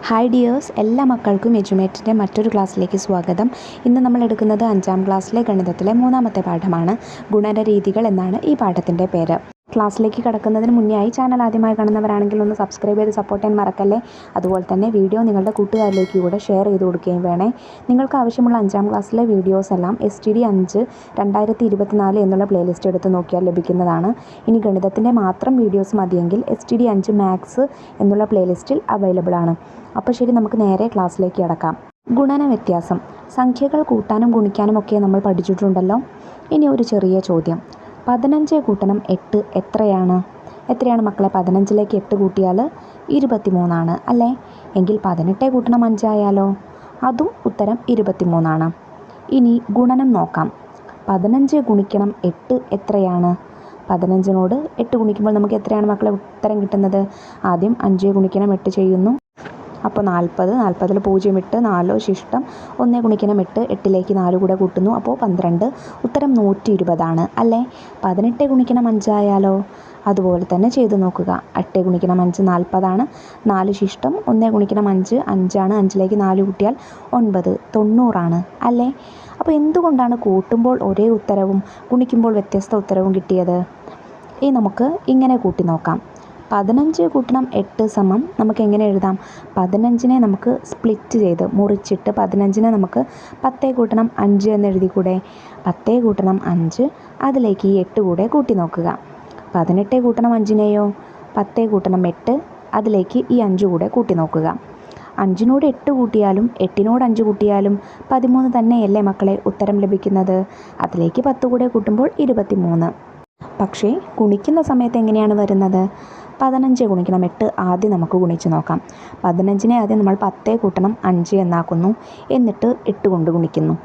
Hi dears, എല്ലാ മക്കൾക്കും എജുമേറ്റിൻ്റെ മറ്റൊരു ക്ലാസ്സിലേക്ക് സ്വാഗതം. ഇന്ന് നമ്മൾ എടുക്കുന്നത് 5ാം ക്ലാസ്സിലെ ഗണിതത്തിലെ 3ാമത്തെ പാഠമാണ്. ഗുണന രീതികൾ എന്നാണ് ഈ പാഠത്തിൻ്റെ പേര്. ക്ലാസ്സിലേക്ക് കടക്കുന്നതിന് മുന്നേയായി ചാനൽ ആദ്യമായി കാണുന്നവരാണെങ്കിൽ ഒന്ന് സബ്സ്ക്രൈബ് ചെയ്ത് സപ്പോർട്ട് ചെയ്യാൻ മറക്കല്ലേ. അതുപോലെ തന്നെ വീഡിയോ നിങ്ങളുടെ കൂട്ടുകാരിലേക്ക് കൂടെ ഷെയർ ചെയ്ത് കൊടുക്കുകയും വേണേ. നിങ്ങൾക്ക് ആവശ്യമുള്ള 5ാം ക്ലാസ്സിലെ വീഡിയോസ് എല്ലാം STD 5 2024 എന്നുള്ള പ്ലേലിസ്റ്റ് എടുത്ത് നോക്കിയാൽ ലഭിക്കുന്നതാണ്. ഇനി ഗണിതത്തിൻ്റെ മാത്രം വീഡിയോസ് മതിയെങ്കിൽ STD 5 മാത്സ് എന്നുള്ള പ്ലേലിസ്റ്റിൽ അവൈലബിൾ ആണ്. അപ്പോൾ ശരി, നമുക്ക് നേരെ ക്ലാസ്സിലേക്ക് കടക്കാം. ഗുണന വ്യത്യാസം. സംഖ്യകൾ കൂട്ടാനും ഗുണിക്കാനും ഒക്കെ നമ്മൾ പഠിച്ചിട്ടുണ്ടല്ലോ. ഇനി ഒരു ചെറിയ ചോദ്യം. 15 കൂട്ടണം 8 എത്രയാണ്? എത്രയാണ് മക്കളെ? 15ലേക്ക് 8 കൂട്ടിയാൽ 23 അല്ലേ? എങ്കിൽ 18 കൂട്ടണം 5 ആയാലോ? അതും ഉത്തരം 23. ഇനി ഗുണനം നോക്കാം. 15 ഗുണിക്കണം 8 എത്രയാണ്? 15നോട് 8 ഗുണിക്കുമ്പോൾ നമുക്ക് എത്രയാണ് മക്കളെ ഉത്തരം കിട്ടുന്നത്? ആദ്യം 5 ഗുണിക്കണം 8 ചെയ്യുന്നു. അപ്പോൾ 40. 40ൽ 0 ഇട്ട് 4 ശിഷ്ടം 1 ഗുണിക്കണം 8, 8ലേക്ക് 4 കൂടെ കൂട്ടുന്നു. അപ്പോൾ 12. ഉത്തരം 120 അല്ലേ? 18 ഗുണിക്കണം 5 ആയാലോ? അതുപോലെ തന്നെ ചെയ്ത് നോക്കുക. 8 ഗുണിക്കണം 5 40. 4 ശിഷ്ടം 1 ഗുണിക്കണം 5 5 5ലേക്ക് 4 കൂട്ടിയാൽ 9 90 അല്ലേ? അപ്പോൾ എന്തുകൊണ്ടാണ് കൂട്ടുമ്പോൾ ഒരേ ഉത്തരവും ഗുണിക്കുമ്പോൾ വ്യത്യസ്ത ഉത്തരവും കിട്ടിയത്? ഇനി നമുക്ക് ഇങ്ങനെ കൂട്ടി നോക്കാം. 15 കൂട്ടണം 8 സമം നമുക്ക് എങ്ങനെ എഴുതാം? 15നെ നമുക്ക് സ്പ്ലിറ്റ് ചെയ്ത് മുറിച്ചിട്ട് 15നെ നമുക്ക് 10 കൂട്ടണം 5 എന്ന് എഴുതിക്കൂടെ? 10 കൂട്ടണം 5 അതിലേക്ക് ഈ 8 കൂടെ കൂട്ടി നോക്കുക. 18 കൂട്ടണം 5നെയോ? 10 കൂട്ടണം 8 അതിലേക്ക് ഈ 5 കൂടെ കൂട്ടി നോക്കുക. 5നോട് 8 കൂട്ടിയാലും 8നോട് 5 കൂട്ടിയാലും 13 തന്നെയല്ലേ മക്കളെ ഉത്തരം ലഭിക്കുന്നത്? അതിലേക്ക് 10 കൂടെ കൂട്ടുമ്പോൾ 23. പക്ഷേ ഗുണിക്കുന്ന സമയത്ത് എങ്ങനെയാണ് വരുന്നത്? 15 ഗുണിക്കണം 8 ആദ്യം നമുക്ക് ഗുണിച്ച് നോക്കാം. 15നെ ആദ്യം നമ്മൾ 10 കൂട്ടണം 5 എന്നാക്കുന്നു, എന്നിട്ട് 8 കൊണ്ട് ഗുണിക്കുന്നു.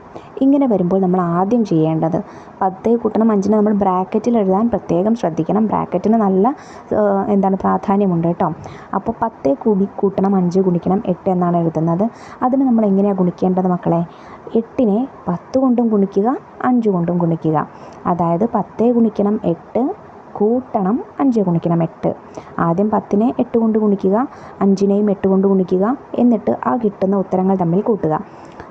ഇങ്ങനെ വരുമ്പോൾ നമ്മൾ ആദ്യം ചെയ്യേണ്ടത് 10 കൂട്ടണം 5നെ നമ്മൾ ബ്രാക്കറ്റിൽ എഴുതാൻ പ്രത്യേകം ശ്രദ്ധിക്കണം. ബ്രാക്കറ്റിന് നല്ല പ്രാധാന്യമുണ്ട് കേട്ടോ. അപ്പോൾ 10 കൂട്ടണം 5 ഗുണിക്കണം 8 എന്നാണ് എഴുതുന്നത്. അതിന് നമ്മൾ എങ്ങനെയാണ് ഗുണിക്കേണ്ടത് മക്കളെ? 8നെ 10 കൊണ്ടും ഗുണിക്കുക, 5 കൊണ്ടും ഗുണിക്കുക. അതായത് 10 ഗുണിക്കണം 8 കൂട്ടണം 5 ഗുണിക്കണം 8. ആദ്യം 10നെ 8 കൊണ്ട് ഗുണിക്കുക, 5നെയും 8 കൊണ്ട് ഗുണിക്കുക, എന്നിട്ട് ആ കിട്ടുന്ന ഉത്തരങ്ങൾ തമ്മിൽ കൂട്ടുക.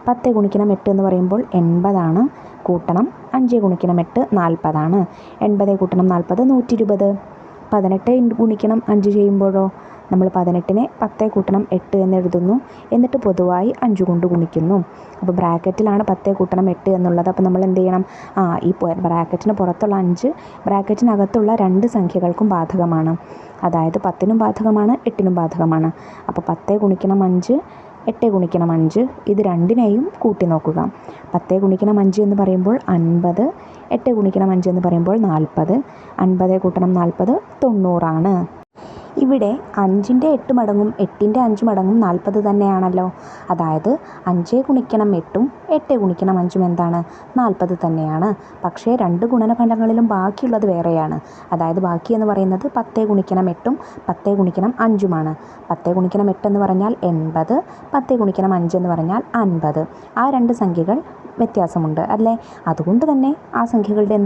10 ഗുണിക്കണം 8 എന്ന് പറയുമ്പോൾ 80 കൂട്ടണം 5 ഗുണിക്കണം 8 40. 80 കൂട്ടണം 40 120. 18 ഗുണിക്കണം 5 ചെയ്യുമ്പോഴോ നമ്മൾ 18നെ 10 കൂട്ടണം 8 എന്ന് എഴുതുന്നു, എന്നിട്ട് പൊതുവായി 5 കൊണ്ട് ഗുണിക്കുന്നു. അപ്പോൾ ബ്രാക്കറ്റിലാണ് 10 കൂട്ടണം 8 എന്നുള്ളത്. അപ്പോൾ നമ്മൾ എന്ത് ചെയ്യണം? ഈ ബ്രാക്കറ്റിന് പുറത്തുള്ള 5 ബ്രാക്കറ്റിനകത്തുള്ള 2 സംഖ്യകൾക്കും ബാധകമാണ്. അതായത് 10നും ബാധകമാണ്, 8നും ബാധകമാണ്. അപ്പോൾ 10 ഗുണിക്കണം 5 8 ഗുണിക്കണം 5 ഇത് രണ്ടിനെയും കൂട്ടി നോക്കുക. 10 ഗുണിക്കണം 5 എന്ന് പറയുമ്പോൾ 50, 8 ഗുണിക്കണം 5 എന്ന് പറയുമ്പോൾ 40. 50 കൂട്ടണം 40 90. ഇവിടെ 5ൻ്റെ 8 മടങ്ങും 8ൻ്റെ 5 മടങ്ങും 40 തന്നെയാണല്ലോ. അതായത് 5 ഗുണിക്കണം 8ഉം 8 ഗുണിക്കണം 5ഉം എന്താണ്? 40 തന്നെയാണ്. പക്ഷേ 2 ഗുണനഫലങ്ങളിലും ബാക്കിയുള്ളത് വേറെയാണ്. അതായത് ബാക്കി എന്ന് പറയുന്നത് 10 ഗുണിക്കണം 8ഉം 10 ഗുണിക്കണം 5ഉമാണ്. 10 ഗുണിക്കണം 8 എന്ന് പറഞ്ഞാൽ 80, 10 ഗുണിക്കണം 5 എന്ന് പറഞ്ഞാൽ 50. ആ 2 സംഖ്യകൾ വ്യത്യാസമുണ്ട് അല്ലേ? അതുകൊണ്ട് തന്നെ ആ സംഖ്യകളുടെ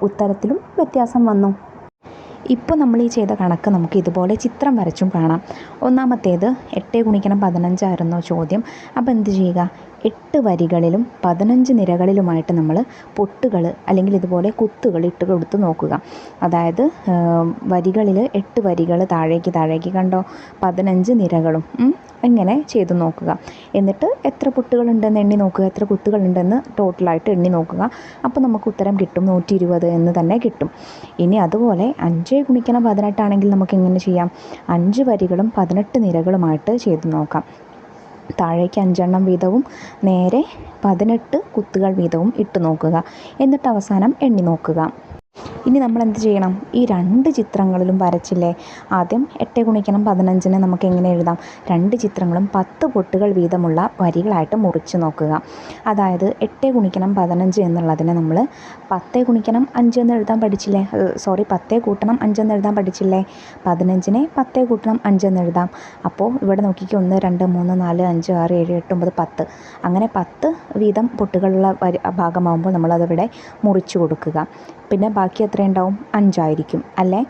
ഉത്തരത്തിലും വ്യത്യാസം വന്നു. ഇപ്പോൾ നമ്മൾ ഈ ചെയ്ത കണക്ക് നമുക്ക് ഇതുപോലെ ചിത്രം വരച്ചും കാണാം. ഒന്നാമത്തേത് 8 ഗുണിക്കണം 15 ആയിരുന്നോ ചോദ്യം. അപ്പോൾ എന്ത് ചെയ്യുക? 8 വരികളിലും 15 നിരകളിലുമായിട്ട് നമ്മൾ പൊട്ടുകൾ അല്ലെങ്കിൽ ഇതുപോലെ കുത്തുകൾ ഇട്ട് കൊടുത്ത് നോക്കുക. അതായത് വരികളിൽ 8 വരികൾ താഴേക്ക് കണ്ടോ? 15 നിരകളും ഇങ്ങനെ ചെയ്ത് നോക്കുക. എന്നിട്ട് എത്ര പൊട്ടുകളുണ്ടെന്ന് എണ്ണി നോക്കുക, എത്ര കുത്തുകളുണ്ടെന്ന് ടോട്ടലായിട്ട് എണ്ണി നോക്കുക. അപ്പോൾ നമുക്ക് ഉത്തരം കിട്ടും 120 എന്ന് തന്നെ കിട്ടും. ഇനി അതുപോലെ 5 ഗുണിക്കണം 18 ആണെങ്കിൽ നമുക്ക് എങ്ങനെ ചെയ്യാം? 5 വരികളും 18 നിരകളുമായിട്ട് ചെയ്ത് നോക്കാം. താഴേക്ക് 5 എണ്ണം വീതവും നേരെ 18 കുത്തുകൾ വീതവും ഇട്ട് നോക്കുക. എന്നിട്ട് അവസാനം എണ്ണി നോക്കുക. ഇനി നമ്മൾ എന്ത് ചെയ്യണം? ഈ 2 ചിത്രങ്ങളിലും വരച്ചില്ലേ? ആദ്യം 8 ഗുണിക്കണം 15നെ നമുക്ക് എങ്ങനെ എഴുതാം? 2 ചിത്രങ്ങളും 10 പൊട്ടുകൾ വീതമുള്ള വരികളായിട്ട് മുറിച്ച് നോക്കുക. അതായത് 8 ഗുണിക്കണം 15 എന്നുള്ളതിനെ നമ്മൾ 10 ഗുണിക്കണം 5 എന്ന് എഴുതാൻ പഠിച്ചില്ലേ? 10 കൂട്ടണം 5 എന്ന് എഴുതാൻ പഠിച്ചില്ലേ? 15നെ 10 കൂട്ടണം 5 എന്ന് എഴുതാം. അപ്പോൾ ഇവിടെ നോക്കിക്കോ, 1 2 3 4 5 6 7 8 9 10. അങ്ങനെ 10 വീതം പൊട്ടുകളുള്ള ഭാഗമാകുമ്പോൾ നമ്മളതിവിടെ മുറിച്ച് കൊടുക്കുക. പിന്നെ ബാക്കി എത്രയുണ്ടാവും? 5 ആയിരിക്കും അല്ലേ?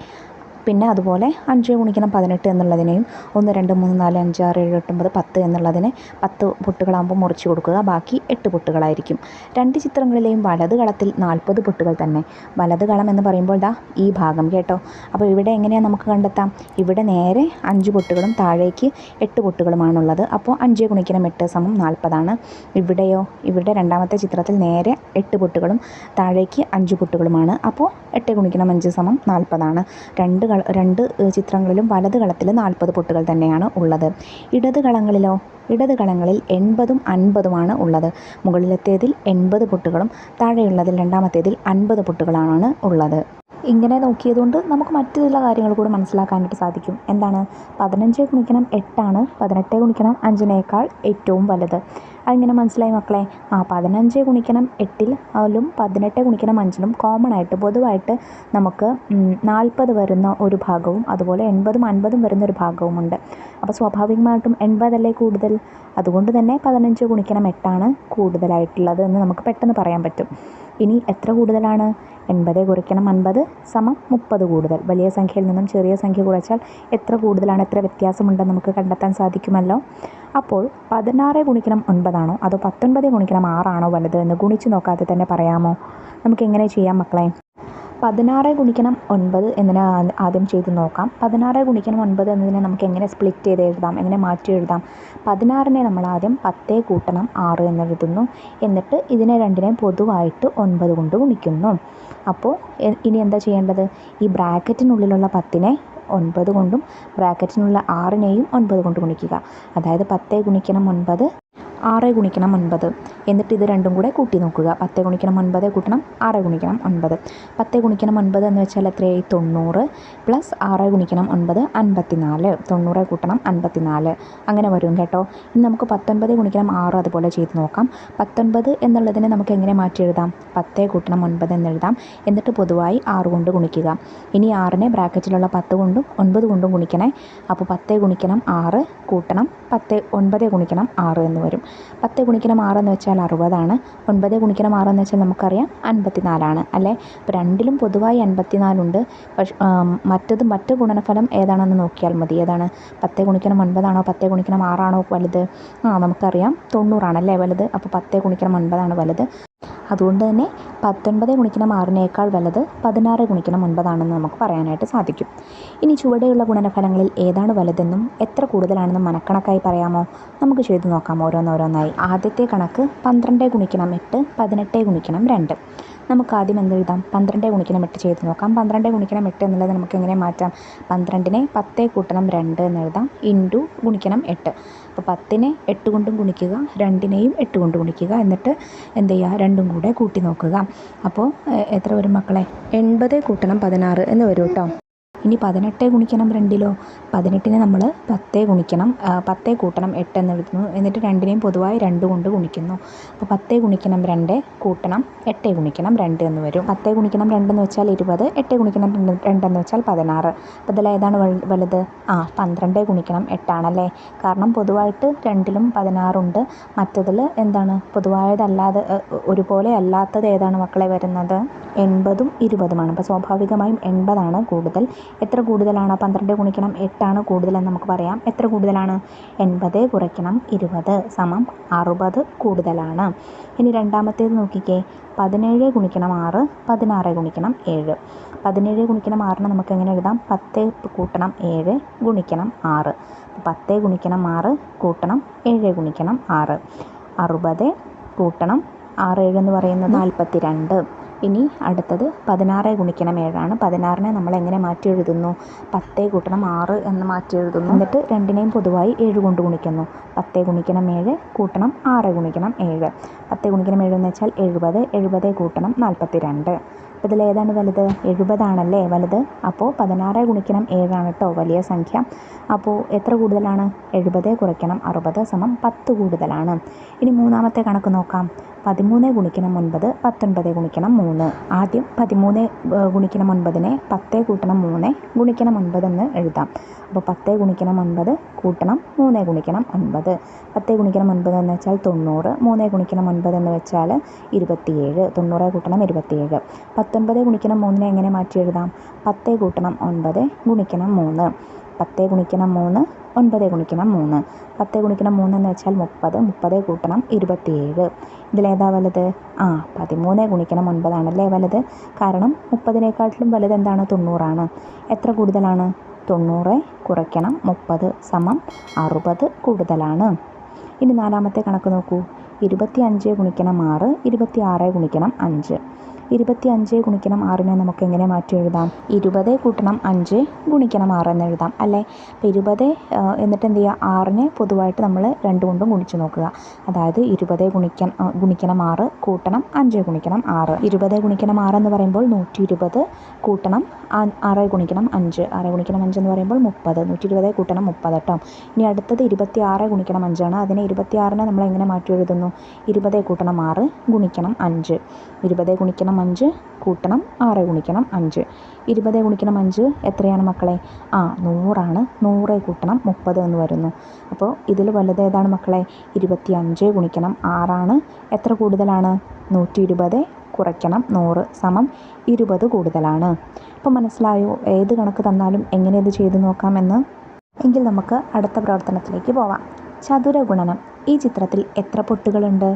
പിന്നെ അതുപോലെ 5 ഗുണിക്കണം 18 എന്നുള്ളതിനെയും 1 2 3 4 5 6 7 8 9 10 എന്നുള്ളതിനെ 10 പൊട്ടുകളാകുമ്പോൾ മുറിച്ച് കൊടുക്കുക. ബാക്കി 8 പൊട്ടുകളായിരിക്കും. രണ്ട് ചിത്രങ്ങളിലെയും വലത് കളത്തിൽ 40 പൊട്ടുകൾ തന്നെ. വലത് കളം എന്ന് പറയുമ്പോൾ ദാ ഈ ഭാഗം കേട്ടോ. അപ്പോൾ ഇവിടെ എങ്ങനെയാണ് നമുക്ക് കണ്ടെത്താം? ഇവിടെ നേരെ 5 പൊട്ടുകളും താഴേക്ക് 8 പൊട്ടുകളുമാണുള്ളത്. അപ്പോൾ 5 ഗുണിക്കണം 8 സമം 40 ഇവിടെയോ? ഇവിടെ രണ്ടാമത്തെ ചിത്രത്തിൽ നേരെ 8 പൊട്ടുകളും താഴേക്ക് 5 പൊട്ടുകളുമാണ്. അപ്പോൾ 8 ഗുണിക്കണം 5 സമം 40 രണ്ട് ചിത്രങ്ങളിലും വലത് കളത്തിൽ 40 പൊട്ടുകൾ തന്നെയാണ് ഉള്ളത്. ഇടത് കളങ്ങളിലോ? ഇടത് കളങ്ങളിൽ 80ഉം 50ഉമാണ് ഉള്ളത്. മുകളിലത്തേതിൽ 80 പൊട്ടുകളും താഴെയുള്ളതിൽ രണ്ടാമത്തേതിൽ 50 പൊട്ടുകളാണ് ഉള്ളത്. ഇങ്ങനെ നോക്കിയതുകൊണ്ട് നമുക്ക് മറ്റു ചില കാര്യങ്ങൾ കൂടി മനസ്സിലാക്കാനായിട്ട് സാധിക്കും. എന്താണ്? 15 ഗുണിക്കണം 8 18 ഗുണിക്കണം 5 ഏറ്റവും വലുത്. അതിങ്ങനെ മനസ്സിലായി മക്കളെ? 15 ഗുണിക്കണം 8 18 ഗുണിക്കണം 5 കോമൺ ആയിട്ട് പൊതുവായിട്ട് നമുക്ക് 40 വരുന്ന ഒരു ഭാഗവും അതുപോലെ 80ഉം 50ഉം വരുന്ന ഒരു ഭാഗവുമുണ്ട്. അപ്പോൾ സ്വാഭാവികമായിട്ടും 80 അല്ലേ കൂടുതൽ. അതുകൊണ്ട് തന്നെ 15 ഗുണിക്കണം 8 കൂടുതലായിട്ടുള്ളത് എന്ന് നമുക്ക് പെട്ടെന്ന് പറയാൻ പറ്റും. ഇനി എത്ര കൂടുതലാണ്? 80 കുറയ്ക്കണം 50 സമം 30 കൂടുതൽ. വലിയ സംഖ്യയിൽ നിന്നും ചെറിയ സംഖ്യ കുറച്ചാൽ എത്ര കൂടുതലാണ്, എത്ര വ്യത്യാസമുണ്ടെന്ന് നമുക്ക് കണ്ടെത്താൻ സാധിക്കുമല്ലോ. അപ്പോൾ 16 ഗുണിക്കണം 9 അതോ 19 ഗുണിക്കണം 6 വലുത് എന്ന് ഗുണിച്ച് നോക്കാതെ തന്നെ പറയാമോ? നമുക്ക് എങ്ങനെ ചെയ്യാം മക്കളെ? 16 ഗുണിക്കണം 9 എന്നതിനെ ആദ്യം ചെയ്ത് നോക്കാം. 16 ഗുണിക്കണം 9 എന്നതിനെ നമുക്ക് എങ്ങനെ സ്പ്ലിറ്റ് ചെയ്ത് എഴുതാം, എങ്ങനെ മാറ്റി എഴുതാം? 16നെ നമ്മൾ ആദ്യം 10 കൂട്ടണം 6 എന്നെഴുതുന്നു. എന്നിട്ട് ഇതിനെ രണ്ടിനെയും പൊതുവായിട്ട് 9 കൊണ്ട് ഗുണിക്കുന്നു. അപ്പോൾ ഇനി എന്താ ചെയ്യേണ്ടത്? ഈ ബ്രാക്കറ്റിനുള്ളിലുള്ള 10നെ 9 കൊണ്ടും ബ്രാക്കറ്റിനുള്ള 6നെയും 9 കൊണ്ട് ഗുണിക്കുക. അതായത് 10 ഗുണിക്കണം 9 6 ഗുണിക്കണം 9. എന്നിട്ട് ഇത് രണ്ടും കൂടെ കൂട്ടി നോക്കുക. 10 ഗുണിക്കണം 9 കൂട്ടണം 6 ഗുണിക്കണം 9. 10 ഗുണിക്കണം 9 എന്ന് വെച്ചാൽ എത്രയായി? 90 പ്ലസ് 6 ഗുണിക്കണം 9 54. 90 കൂട്ടണം 54 അങ്ങനെ വരും കേട്ടോ. ഇനി നമുക്ക് 19 ഗുണിക്കണം 6 അതുപോലെ ചെയ്ത് നോക്കാം. 19 എന്നുള്ളതിനെ നമുക്ക് എങ്ങനെ മാറ്റി എഴുതാം? 10 കൂട്ടണം 9 എന്നെഴുതാം. എന്നിട്ട് പൊതുവായി 6 കൊണ്ട് ഗുണിക്കുക. ഇനി 6നെ ബ്രാക്കറ്റിലുള്ള 10 കൊണ്ടും 9 കൊണ്ടും ഗുണിക്കണേ. അപ്പോൾ 10 ഗുണിക്കണം 6 കൂട്ടണം 9 ഗുണിക്കണം 6 എന്ന് വരും. 10 ഗുണിക്കണം 6 എന്ന് വെച്ചാൽ 60. 9 ഗുണിക്കണം 6 എന്ന് വെച്ചാൽ നമുക്കറിയാം 54 അല്ലേ. അപ്പോൾ രണ്ടിലും പൊതുവായി 54 ഉണ്ട്. പക്ഷേ മറ്റു ഗുണനഫലം ഏതാണെന്ന് നോക്കിയാൽ മതി. ഏതാണ്? 10 ഗുണിക്കണം 9 10 ഗുണിക്കണം 6 വലുത്? നമുക്കറിയാം 90 വലുത്. അപ്പോൾ 10 ഗുണിക്കണം 9 വലുത്. അതുകൊണ്ട് തന്നെ 19 ഗുണിക്കണം 6 വലുത് 16 ഗുണിക്കണം 9 നമുക്ക് പറയാനായിട്ട് സാധിക്കും. ഇനി ചുവടെയുള്ള ഗുണനഫലങ്ങളിൽ ഏതാണ് വലുതെന്നും എത്ര കൂടുതലാണെന്നും മനക്കണക്കായി പറയാമോ? നമുക്ക് ചെയ്തു നോക്കാം ഓരോന്നോരോന്നായി. ആദ്യത്തെ കണക്ക് 12 ഗുണിക്കണം 8 18 ഗുണിക്കണം 2. നമുക്ക് ആദ്യം എന്തെഴുതാം? 12 ഗുണിക്കണം 8 ചെയ്ത് നോക്കാം. 12 ഗുണിക്കണം 8 എന്നുള്ളത് നമുക്ക് എങ്ങനെ മാറ്റാം? 12നെ 10 കൂട്ടണം 2 എന്നെഴുതാം. ഇൻറ്റു ഗുണിക്കണം 8. അപ്പോൾ 10നെ 8 കൊണ്ടും ഗുണിക്കുക, 2നെയും 8 കൊണ്ട് ഗുണിക്കുക. എന്നിട്ട് എന്ത് ചെയ്യുക? രണ്ടും കൂടെ കൂട്ടി നോക്കുക. അപ്പോൾ എത്ര വരും മക്കളെ? 80 കൂട്ടണം 16 എന്ന് വരും കേട്ടോ. ഇനി 18 ഗുണിക്കണം 2 18നെ നമ്മൾ 10 കൂട്ടണം 8 എന്നെഴുതുന്നു. എന്നിട്ട് രണ്ടിനെയും പൊതുവായി 2 കൊണ്ട് ഗുണിക്കുന്നു. അപ്പോൾ 10 ഗുണിക്കണം 2 കൂട്ടണം 8 ഗുണിക്കണം 2 എന്ന് വരും. 10 ഗുണിക്കണം 2 എന്ന് വെച്ചാൽ 20, 8 ഗുണിക്കണം 2 എന്ന് വെച്ചാൽ 16. അപ്പോൾ ഇതിൽ ഏതാണ് വലുത്? 12 ഗുണിക്കണം 8 കാരണം പൊതുവായിട്ട് രണ്ടിലും 16 ഉണ്ട്. മറ്റതിൽ എന്താണ് പൊതുവായതല്ലാതെ ഒരുപോലെ അല്ലാത്തത് ഏതാണ് മക്കളെ വരുന്നത്? 80ഉം 20ഉമാണ്. അപ്പോൾ സ്വാഭാവികമായും 80ആണ് കൂടുതൽ. എത്ര കൂടുതലാണ്? 12 ഗുണിക്കണം 8 കൂടുതലെന്ന് നമുക്ക് പറയാം. എത്ര കൂടുതലാണ്? 80 കുറയ്ക്കണം 20 സമം 60 കൂടുതലാണ്. ഇനി രണ്ടാമത്തേത് നോക്കിക്കേ. 17 ഗുണിക്കണം 6 16 ഗുണിക്കണം 7. 17 ഗുണിക്കണം 6നെ നമുക്ക് എങ്ങനെ എഴുതാം? 10 കൂട്ടണം 7 ഗുണിക്കണം 6. 10 ഗുണിക്കണം 6 കൂട്ടണം 7 ഗുണിക്കണം 6. 60 കൂട്ടണം 6 7 എന്ന് പറയുന്നത് 42. ഇനി അടുത്തത് 16 ഗുണിക്കണം 7. 16നെ നമ്മൾ എങ്ങനെ മാറ്റി എഴുതുന്നു? 10 കൂട്ടണം 6 എന്ന് മാറ്റി എഴുതുന്നു. എന്നിട്ട് രണ്ടിനെയും പൊതുവായി 7 കൊണ്ട് ഗുണിക്കുന്നു. 10 ഗുണിക്കണം 7 കൂട്ടണം 6 ഗുണിക്കണം 7. 10 ഗുണിക്കണം 7 എന്ന് വെച്ചാൽ 70. 70 കൂട്ടണം 42. അപ്പോൾ ഇതിൽ ഏതാണ് വലുത്? 70 വലുത്. അപ്പോൾ 16 ഗുണിക്കണം 7 കേട്ടോ വലിയ സംഖ്യ. അപ്പോൾ എത്ര കൂടുതലാണ്? 70 കുറയ്ക്കണം 60 സമം 10 കൂടുതലാണ്. ഇനി മൂന്നാമത്തെ കണക്ക് നോക്കാം. 13 ഗുണിക്കണം 9 19 ഗുണിക്കണം 3. ആദ്യം 13 ഗുണിക്കണം 9നെ 10 കൂട്ടണം 3 ഗുണിക്കണം 9 എന്ന് എഴുതാം. അപ്പോൾ 10 ഗുണിക്കണം 9 കൂട്ടണം 3 ഗുണിക്കണം 9. 10 ഗുണിക്കണം 9 എന്ന് വെച്ചാൽ 90. 3 ഗുണിക്കണം 9 എന്ന് വെച്ചാൽ 27. 90 കൂട്ടണം 27. 19 ഗുണിക്കണം 3നെ എങ്ങനെ മാറ്റി എഴുതാം? 10 കൂട്ടണം 9 ഗുണിക്കണം 3. 10 ഗുണിക്കണം 3 9 ഗുണിക്കണം 3. 10 ഗുണിക്കണം 3 എന്ന് വെച്ചാൽ 30. 30 കൂട്ടണം 27. ഇതിലേതാ വലുത്? 13 ഗുണിക്കണം 9 ആണല്ലേ വലുത്. കാരണം 30നേക്കാട്ടിലും വലുത് എന്താണ്? 90 എത്ര കൂടുതലാണ്? 90 കുറയ്ക്കണം 30 സമം 60 കൂടുതലാണ്. ഇനി നാലാമത്തെ കണക്ക് നോക്കൂ. 25 ഗുണിക്കണം 6 26 ഗുണിക്കണം 5. 25 ഗുണിക്കണം 6നെ നമുക്ക് എങ്ങനെ മാറ്റി എഴുതാം? 20 കൂട്ടണം 5 ഗുണിക്കണം 6 എന്ന് എഴുതാം അല്ലേ. അപ്പോൾ 20 എന്നിട്ട് എന്ത് ചെയ്യുക? 6നെ പൊതുവായിട്ട് നമ്മൾ 2 കൊണ്ടും ഗുണിച്ച് നോക്കുക. അതായത് 20 ഗുണിക്കണം 6 കൂട്ടണം 5 ഗുണിക്കണം 6. 20 ഗുണിക്കണം 6 എന്ന് പറയുമ്പോൾ 120 കൂട്ടണം 6 ഗുണിക്കണം 5. 6 ഗുണിക്കണം 5 എന്ന് പറയുമ്പോൾ 30. 120 കൂട്ടണം 30 കേട്ടോ. ഇനി അടുത്തത് 26 ഗുണിക്കണം 5 ആണ്. അതിനെ 26നെ നമ്മൾ എങ്ങനെ മാറ്റി എഴുതുന്നു? 20 കൂട്ടണം 6 ഗുണിക്കണം 5. 20 ഗുണിക്കണം 5 കൂട്ടണം 6 ഗുണിക്കണം 5. 20 ഗുണിക്കണം 5 എത്രയാണ് മക്കളെ? 100 100 കൂട്ടണം 30 എന്ന് വരുന്നു. അപ്പോൾ ഇതിൽ വലുത് ഏതാണ് മക്കളെ? 25 ഗുണിക്കണം 6 എത്ര കൂടുതലാണ്? 120 കുറയ്ക്കണം 100 സമം 20 കൂടുതലാണ്. അപ്പോൾ മനസ്സിലായോ? ഏത് കണക്ക് തന്നാലും എങ്ങനെ ഇത് ചെയ്ത് നോക്കാമെന്ന്? എങ്കിൽ നമുക്ക് അടുത്ത പ്രവർത്തനത്തിലേക്ക് പോവാം. ചതുരഗുണനം. ഈ ചിത്രത്തിൽ എത്ര പൊട്ടുകളുണ്ട്?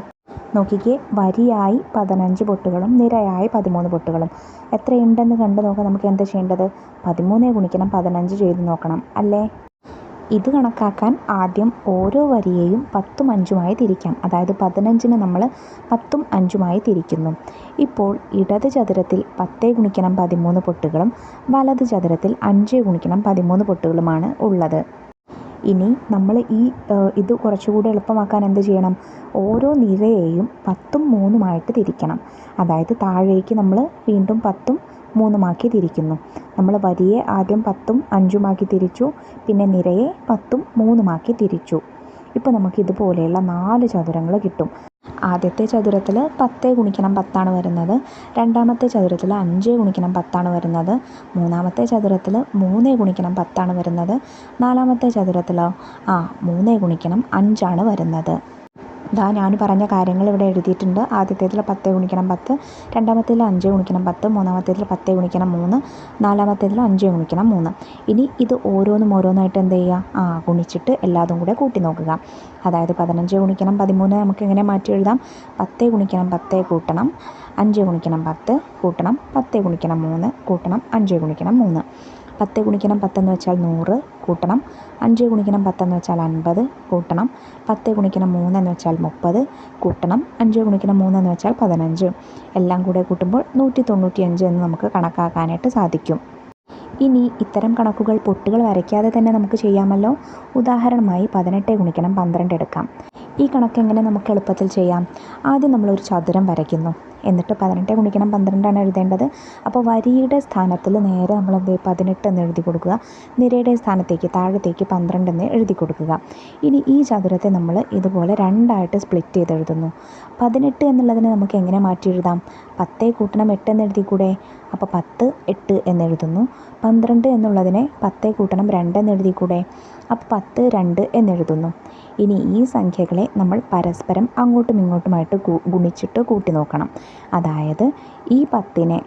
നോക്കിക്കേ, വരിയായി 15 പൊട്ടുകളും നിരയായി 13 പൊട്ടുകളും. എത്രയുണ്ടെന്ന് കണ്ടു നോക്കാം. നമുക്ക് എന്താ ചെയ്യേണ്ടത്? 13 ഗുണിക്കണം 15 ചെയ്ത് നോക്കണം അല്ലേ. ഇത് കണക്കാക്കാൻ ആദ്യം ഓരോ വരിയെയും 10ഉം 5ഉമായി തിരിക്കാം. അതായത് 15നെ നമ്മൾ 10ഉം 5ഉമായി തിരിക്കുന്നു. ഇപ്പോൾ ഇടത് ചതുരത്തിൽ 10 ഗുണിക്കണം 13 പൊട്ടുകളും വലത് ചതുരത്തിൽ 5 ഗുണിക്കണം 13 പൊട്ടുകളുമാണ് ഉള്ളത്. ഇനി നമ്മൾ ഇത് കുറച്ചുകൂടി എളുപ്പമാക്കാൻ എന്ത് ചെയ്യണം? ഓരോ നിരയെയും 10ഉം 3ഉമായിട്ട് തിരിക്കണം. അതായത് താഴേക്ക് നമ്മൾ വീണ്ടും 10ഉം 3ഉമാക്കി തിരിക്കുന്നു. നമ്മൾ വരിയെ ആദ്യം 10ഉം 5ഉമാക്കി തിരിച്ചു, പിന്നെ നിരയെ 10ഉം 3ഉമാക്കി തിരിച്ചു. ഇപ്പോൾ നമുക്ക് ഇതുപോലെയുള്ള 4 ചതുരങ്ങൾ കിട്ടും. ആദ്യത്തെ ചതുരത്തിൽ 10 ഗുണിക്കണം 10 വരുന്നത്. രണ്ടാമത്തെ ചതുരത്തിൽ 5 ഗുണിക്കണം 10 വരുന്നത്. മൂന്നാമത്തെ ചതുരത്തിൽ 3 ഗുണിക്കണം 10 വരുന്നത്. നാലാമത്തെ ചതുരത്തിലോ 3 ഗുണിക്കണം 5 വരുന്നത്. ഞാൻ പറഞ്ഞ കാര്യങ്ങൾ ഇവിടെ എഴുതിയിട്ടുണ്ട്. ആദ്യത്തേതിൽ 10 ഗുണിക്കണം 10, രണ്ടാമത്തേതിൽ 5 ഗുണിക്കണം 10, മൂന്നാമത്തേതിൽ 10 ഗുണിക്കണം 3, നാലാമത്തേതിൽ 5 ഗുണിക്കണം 3. ഇനി ഇത് ഓരോന്നായിട്ട് എന്ത് ചെയ്യുക? ഗുണിച്ചിട്ട് എല്ലാതും കൂടെ കൂട്ടി നോക്കുക. അതായത് 15 ഗുണിക്കണം 13 നമുക്ക് എങ്ങനെ മാറ്റി എഴുതാം? 10 ഗുണിക്കണം 10 കൂട്ടണം 5 ഗുണിക്കണം 10 കൂട്ടണം 10 ഗുണിക്കണം 3 കൂട്ടണം 5 ഗുണിക്കണം 3. 10 ഗുണിക്കണം 10 എന്ന് വെച്ചാൽ 100 കൂട്ടണം 5 ഗുണിക്കണം 10 എന്ന് വെച്ചാൽ 50 കൂട്ടണം 10 ഗുണിക്കണം 3 എന്ന് വെച്ചാൽ 30 കൂട്ടണം 5 ഗുണിക്കണം 3 എന്ന് വെച്ചാൽ 15. എല്ലാം കൂടെ കൂട്ടുമ്പോൾ 195 എന്ന് നമുക്ക് കണക്കാക്കാനായിട്ട് സാധിക്കും. ഇനി ഇത്തരം കണക്കുകൾ പൊട്ടുകൾ വരയ്ക്കാതെ തന്നെ നമുക്ക് ചെയ്യാമല്ലോ. ഉദാഹരണമായി 18 ഗുണിക്കണം 12 എടുക്കാം. ഈ കണക്ക് എങ്ങനെ നമുക്ക് എളുപ്പത്തിൽ ചെയ്യാം? ആദ്യം നമ്മളൊരു ചതുരം വരയ്ക്കുന്നു. എന്നിട്ട് 18 ഗുണിക്കണം 12 എഴുതേണ്ടത്. അപ്പോൾ വരിയുടെ സ്ഥാനത്തിൽ നേരെ നമ്മൾ 18 എന്ന് എഴുതി കൊടുക്കുക. നിരയുടെ സ്ഥാനത്തേക്ക് താഴത്തേക്ക് 12 എന്ന് എഴുതി കൊടുക്കുക. ഇനി ഈ ചതുരത്തെ നമ്മൾ ഇതുപോലെ 2ആയിട്ട് സ്പ്ലിറ്റ് ചെയ്ത് എഴുതുന്നു. 18 എന്നുള്ളതിനെ നമുക്ക് എങ്ങനെ മാറ്റി എഴുതാം? 10 കൂട്ടണം 8 എന്ന് എഴുതിക്കൂടെ? അപ്പോൾ 10 8 എന്നെഴുതുന്നു. 12 എന്നുള്ളതിനെ 10 കൂട്ടണം 2 എന്ന് എഴുതിക്കൂടെ? അപ്പോൾ 10 2 എന്നെഴുതുന്നു. ഇനി ഈ സംഖ്യകളെ നമ്മൾ പരസ്പരം അങ്ങോട്ടും ഇങ്ങോട്ടുമായിട്ട് ഗുണിച്ചിട്ട് കൂട്ടി നോക്കണം. അതായത് ഈ 10നെ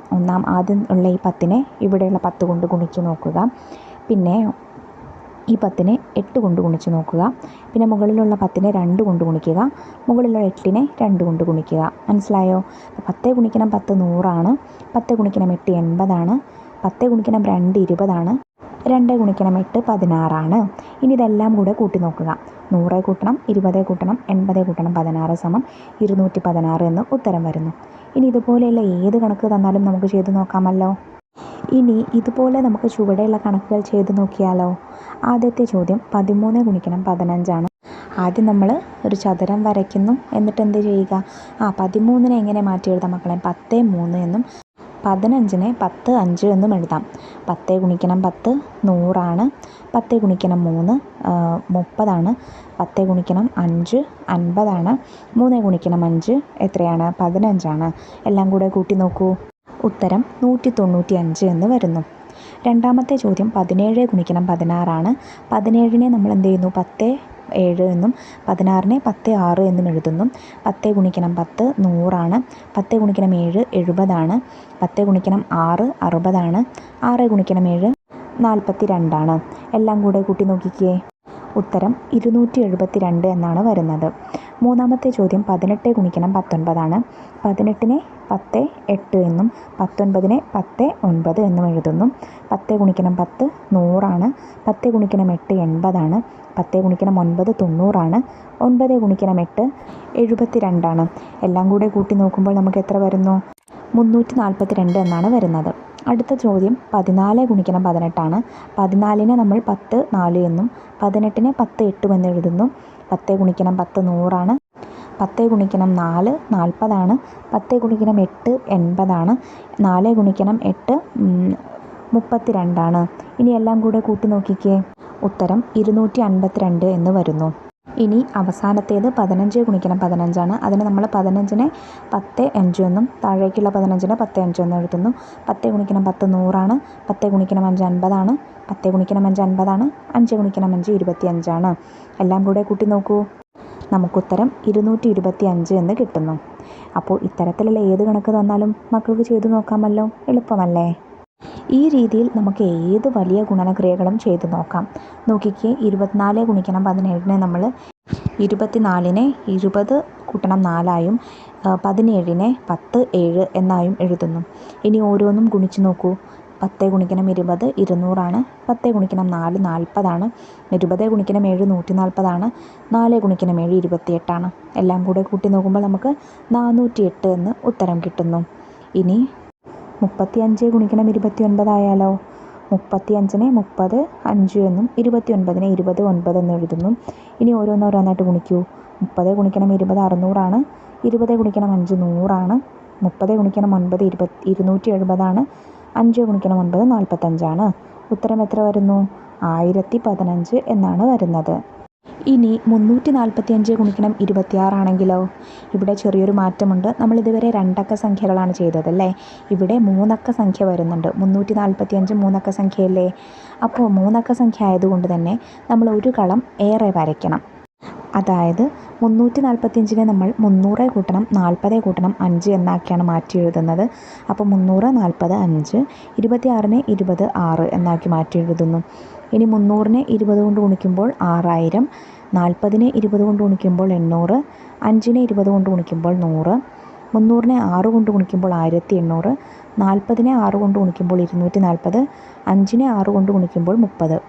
ആദ്യം ഉള്ള ഈ 10നെ ഇവിടെയുള്ള 10 കൊണ്ട് ഗുണിച്ച് നോക്കുക. പിന്നെ ഈ 10നെ 8 കൊണ്ട് ഗുണിച്ച് നോക്കുക. പിന്നെ മുകളിലുള്ള 10നെ 2 കൊണ്ട് ഗുണിക്കുക. മുകളിലുള്ള 8നെ 2 കൊണ്ട് ഗുണിക്കുക. മനസ്സിലായോ? 10 ഗുണിക്കണം 10 100. 10 ഗുണിക്കണം 8 80. 10 ഗുണിക്കണം 2 20. 2 ഗുണിക്കണം 8 16. ഇനി ഇതെല്ലാം കൂടെ കൂട്ടി നോക്കുക. 100 കൂട്ടണം 20 കൂട്ടണം 80 കൂട്ടണം 16 സമം 216 എന്ന് ഉത്തരം വരുന്നു. ഇനി ഇതുപോലെയുള്ള ഏത് കണക്ക് തന്നാലും നമുക്ക് ചെയ്ത് നോക്കാമല്ലോ. ഇനി ഇതുപോലെ നമുക്ക് ചുവടെയുള്ള കണക്കുകൾ ചെയ്ത് നോക്കിയാലോ. ആദ്യത്തെ ചോദ്യം 13 ഗുണിക്കണം 15. ആദ്യം നമ്മൾ ഒരു ചതുരം വരയ്ക്കുന്നു. എന്നിട്ട് എന്ത് ചെയ്യുക? 13നെ എങ്ങനെ മാറ്റി എഴുതാം മക്കളെ? 10 3 എന്നും 15നെ 10 5 എന്നും എഴുതാം. 10 ഗുണിക്കണം 10 100. 10 ഗുണിക്കണം 3 30 10 ഗുണിക്കണം 5 50. 3 ഗുണിക്കണം 5 എത്രയാണ്? 15. എല്ലാം കൂടെ കൂട്ടി നോക്കൂ. ഉത്തരം 195 എന്ന് വരുന്നു. രണ്ടാമത്തെ ചോദ്യം 17 ഗുണിക്കണം 16. 17നെ നമ്മൾ എന്ത് ചെയ്യുന്നു? 10 7 എന്നും 16നെ 10 6 എന്നും എഴുതുന്നു. 10 ഗുണിക്കണം 10 100. 10 ഗുണിക്കണം 7 70. 10 ഗുണിക്കണം 6 60. 6 ഗുണിക്കണം 7 42. എല്ലാം കൂടെ കൂട്ടി നോക്കിക്കേ. ഉത്തരം 272 എന്നാണ് വരുന്നത്. മൂന്നാമത്തെ ചോദ്യം 18 ഗുണിക്കണം 19. 18നെ 10 8 എന്നും 19നെ 10 9 എന്നും എഴുതുന്നു. 10 ഗുണിക്കണം 10 100. 10 ഗുണിക്കണം 8 80. 10 ഗുണിക്കണം 9 90. 9 ഗുണിക്കണം 8 72. എല്ലാം കൂടെ കൂട്ടി നോക്കുമ്പോൾ നമുക്ക് എത്ര വരുന്നു? 342 എന്നാണ് വരുന്നത്. അടുത്ത ചോദ്യം 14 ഗുണിക്കണം 18. 14നെ നമ്മൾ 10 4 എന്നും 18നെ 10 8 എന്ന് എഴുതുന്നു. 10 ഗുണിക്കണം 10 100. 10 ഗുണിക്കണം 4 40. 10 ഗുണിക്കണം 8 80. 4 ഗുണിക്കണം 8 32. ഇനി എല്ലാം കൂടെ കൂട്ടി നോക്കിക്കേ. ഉത്തരം 252 എന്ന് വരുന്നു. ഇനി അവസാനത്തേത് 15 ഗുണിക്കണം 15. അതിന് നമ്മൾ 15നെ 10 5 എന്നും താഴേക്കുള്ള 15നെ 10 5 എന്നും എഴുതുന്നു. 10 ഗുണിക്കണം 10 100. 10 ഗുണിക്കണം 5 50. 10 ഗുണിക്കണം 5 50. 5 ഗുണിക്കണം 5 25. എല്ലാം കൂടെ കൂട്ടി നോക്കൂ. നമുക്കുത്തരം 225 എന്ന് കിട്ടുന്നു. അപ്പോൾ ഇത്തരത്തിലുള്ള ഏത് കണക്ക് തന്നാലും മക്കൾക്ക് ചെയ്തു നോക്കാമല്ലോ. എളുപ്പമല്ലേ? ഈ രീതിയിൽ നമുക്ക് ഏത് വലിയ ഗുണനക്രിയകളും ചെയ്തു നോക്കാം. നോക്കിക്കേ, 24 ഗുണിക്കണം 17നെ നമ്മൾ 24നെ 20 കൂട്ടണം 4 17നെ 10 7 എന്നായും എഴുതുന്നു. ഇനി ഓരോന്നും ഗുണിച്ച് നോക്കൂ. 10 ഗുണിക്കണം 20 200. 10 ഗുണിക്കണം 4 40. 20 ഗുണിക്കണം 7 140. 4 ഗുണിക്കണം 7 28. എല്ലാം കൂടെ കൂട്ടി നോക്കുമ്പോൾ നമുക്ക് 408 എന്ന് ഉത്തരം കിട്ടുന്നു. ഇനി 35 ഗുണിക്കണം 29 ആയാലോ? 35നെ 30 5 എന്നും 29നെ 20 9 എന്നും എഴുതുന്നു. ഇനി ഓരോന്നോരോന്നായിട്ട് ഗുണിക്കൂ. 30 ഗുണിക്കണം 20 600. 20 ഗുണിക്കണം 5 100. 30 ഗുണിക്കണം 9 270. 5 ഗുണിക്കണം 9 45. ഉത്തരം എത്ര വരുന്നു? 1015 എന്നാണ് വരുന്നത്. ഇനി 345 ഗുണിക്കണം 26 ആണെങ്കിലോ? ഇവിടെ ചെറിയൊരു മാറ്റമുണ്ട്. നമ്മളിതുവരെ 2 അക്ക സംഖ്യകളാണ് ചെയ്തതല്ലേ. ഇവിടെ 3 അക്ക സംഖ്യ വരുന്നുണ്ട്. 345 3 അക്ക സംഖ്യയല്ലേ. അപ്പോൾ 3 അക്ക സംഖ്യ ആയതുകൊണ്ട് തന്നെ നമ്മൾ ഒരു കളം ഏറെ വരയ്ക്കണം. അതായത് 345നെ നമ്മൾ 300 കൂട്ടണം 40 കൂട്ടണം 5 എന്നാക്കിയാണ് മാറ്റി എഴുതുന്നത്. അപ്പോൾ 300 40 5. 26നെ 20 6 എന്നാക്കി മാറ്റി എഴുതുന്നു. ഇനി 300നെ 20 കൊണ്ട് ഗുണിക്കുമ്പോൾ 6000. 40നെ 20 കൊണ്ട് ഗുണിക്കുമ്പോൾ 800. 5നെ 20 കൊണ്ട് ഗുണിക്കുമ്പോൾ 100. 300നെ 6 കൊണ്ട് ഗുണിക്കുമ്പോൾ 1800. 40നെ 6 കൊണ്ട് ഗുണിക്കുമ്പോൾ 240. 5നെ 6 കൊണ്ട് ഗുണിക്കുമ്പോൾ 30.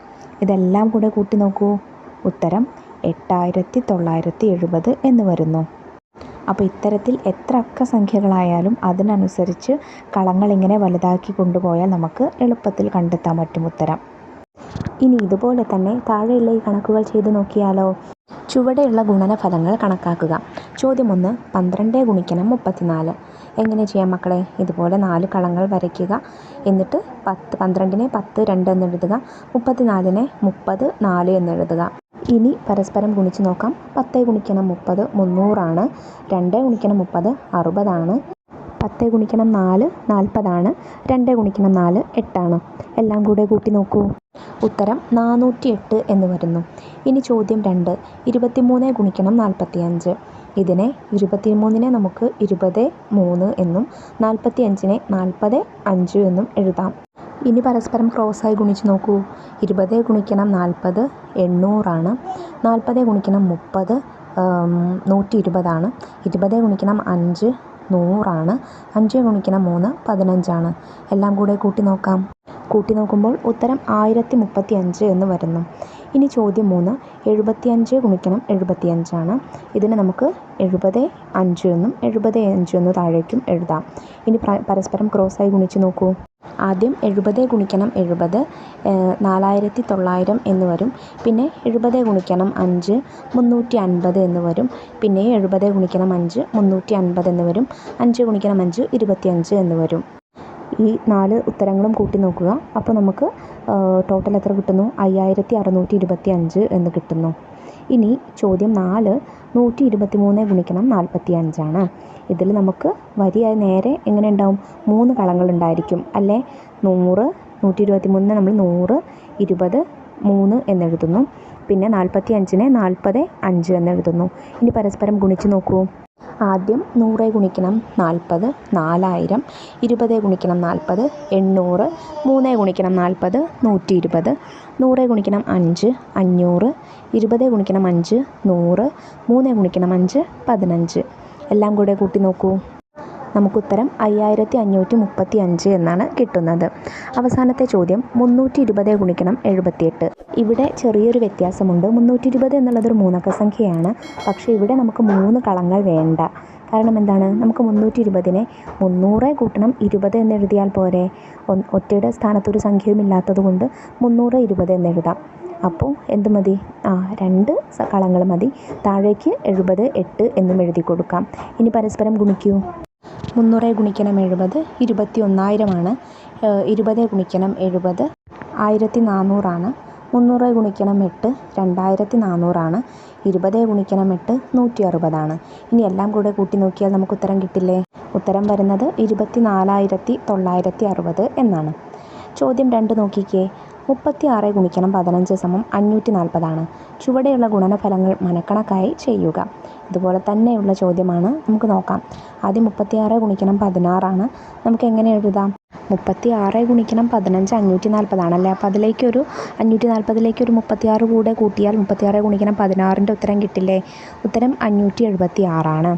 ഇതെല്ലാം കൂടെ കൂട്ടി നോക്കൂ. ഉത്തരം 8970 എന്ന് വരുന്നു. അപ്പോൾ ഇത്തരത്തിൽ എത്ര അക്ക സംഖ്യകളായാലും അതിനനുസരിച്ച് കളങ്ങൾ ഇങ്ങനെ വലുതാക്കി കൊണ്ടുപോയാൽ നമുക്ക് എളുപ്പത്തിൽ കണ്ടെത്താൻ പറ്റും ഉത്തരം. ഇനി ഇതുപോലെ തന്നെ താഴെയുള്ള ഈ കണക്കുകൾ ചെയ്തു നോക്കിയാലോ? ചുവടെയുള്ള ഗുണനഫലങ്ങൾ കണക്കാക്കുക. ചോദ്യം 1 12 ഗുണിക്കണം 34. എങ്ങനെ ചെയ്യാം മക്കളെ? ഇതുപോലെ 4 കളങ്ങൾ വരയ്ക്കുക. എന്നിട്ട് 12നെ 10 2 എന്നെഴുതുക. 34നെ 30 4 എന്നെഴുതുക. ഇനി പരസ്പരം ഗുണിച്ച് നോക്കാം. 10 ഗുണിക്കണം 30 300. 2 ഗുണിക്കണം 30 60. 10 ഗുണിക്കണം 4 40. 2 ഗുണിക്കണം 4 8. എല്ലാം കൂടെ കൂട്ടി നോക്കൂ. ഉത്തരം 408 എന്ന് വരുന്നു. ഇനി ചോദ്യം 2 23 ഗുണിക്കണം 45. ഇതിനെ 23നെ നമുക്ക് 20 3 എന്നും 45നെ 40 5 എന്നും എഴുതാം. ഇനി പരസ്പരം ക്രോസായി ഗുണിച്ച് നോക്കൂ. 20 ഗുണിക്കണം 40 800. 40 ഗുണിക്കണം 30 120. 20 ഗുണിക്കണം 5 100. 5 ഗുണിക്കണം 3 15. എല്ലാം കൂടെ കൂട്ടി നോക്കാം. കൂട്ടി നോക്കുമ്പോൾ ഉത്തരം 1035 എന്ന് വരുന്നു. ഇനി ചോദ്യം 3 75 ഗുണിക്കണം 75. ഇതിന് നമുക്ക് 70 5 എന്നും 70 5 എന്ന് താഴേക്കും എഴുതാം. ഇനി പരസ്പരം ക്രോസായി ഗുണിച്ച് നോക്കൂ. ആദ്യം 70 ഗുണിക്കണം 70 4900 എന്ന് വരും. പിന്നെ 70 ഗുണിക്കണം 5 350 എന്ന് വരും. പിന്നെ 70 ഗുണിക്കണം 5 350 എന്ന് വരും. 5 ഗുണിക്കണം 5 25 എന്ന് വരും. ഈ 4 ഉത്തരങ്ങളും കൂട്ടി നോക്കുക. അപ്പോൾ നമുക്ക് ടോട്ടൽ എത്ര കിട്ടുന്നു? 5625 എന്ന് കിട്ടുന്നു. ഇനി ചോദ്യം 4 123 ഗുണിക്കണം 45 ആണ്. ഇതിൽ നമുക്ക് വരിയായി നേരെ എങ്ങനെ ഉണ്ടാവും? 3 കളങ്ങളുണ്ടായിരിക്കും അല്ലേ? 100 123 നമ്മൾ 100 20 3 എന്നെഴുതുന്നു. പിന്നെ 45നെ 40 5 എന്നെഴുതുന്നു. ഇനി പരസ്പരം ഗുണിച്ച് നോക്കൂ. ആദ്യം 100 ഗുണിക്കണം 40 4000, 20 ഗുണിക്കണം 40 800, 3 ഗുണിക്കണം 40 120, 100 ഗുണിക്കണം 5 500, 20 ഗുണിക്കണം 5 100, 3 ഗുണിക്കണം 5 15. എല്ലാം കൂടെ കൂട്ടി നോക്കൂ. നമുക്കുത്തരം 5535 എന്നാണ് കിട്ടുന്നത്. അവസാനത്തെ ചോദ്യം 320 ഗുണിക്കണം 78. ഇവിടെ ചെറിയൊരു വ്യത്യാസമുണ്ട്. 320 എന്നുള്ളതൊരു മൂന്നക്ക സംഖ്യയാണ്. പക്ഷേ ഇവിടെ നമുക്ക് 3 കളങ്ങൾ വേണ്ട. കാരണം എന്താണ്? നമുക്ക് 320നെ 300 കൂട്ടണം 20 എന്നെഴുതിയാൽ പോരെ? ഒറ്റയുടെ സ്ഥാനത്തൊരു സംഖ്യയും ഇല്ലാത്തത് കൊണ്ട് 320 എന്നെഴുതാം. അപ്പോൾ എന്ത് മതി? 2 കളങ്ങൾ മതി. താഴേക്ക് 70 8 എന്നും എഴുതി കൊടുക്കാം. ഇനി പരസ്പരം ഗുണിക്കൂ. 300 ഗുണിക്കണം 70 21,000 ആണ്. 20 ഗുണിക്കണം 70 1400 ആണ്. 300 ഗുണിക്കണം 8 2400 ആണ്. 20 ഗുണിക്കണം 8 160 ആണ്. ഇനി എല്ലാം കൂടെ കൂട്ടി നോക്കിയാൽ നമുക്ക് ഉത്തരം കിട്ടില്ലേ? ഉത്തരം വരുന്നത് 24,960 എന്നാണ്. ചോദ്യം 2 നോക്കിക്കേ. 36 ഗുണിക്കണം 15 540 ആണ്. ചുവടെയുള്ള ഗുണനഫലങ്ങൾ മനക്കണക്കായി ചെയ്യുക. ഇതുപോലെ തന്നെയുള്ള ചോദ്യമാണ്. നമുക്ക് നോക്കാം. ആദ്യം 36 ഗുണിക്കണം 16 ആണ്. നമുക്ക് എങ്ങനെ എഴുതാം? 36 ഗുണിക്കണം 15 540 ആണല്ലേ. അപ്പോൾ അതിലേക്കൊരു 540ലേക്ക് 36 കൂടെ കൂട്ടിയാൽ 36 ഗുണിക്കണം 16ൻ്റെ ഉത്തരം കിട്ടില്ലേ? ഉത്തരം 576 ആണ്.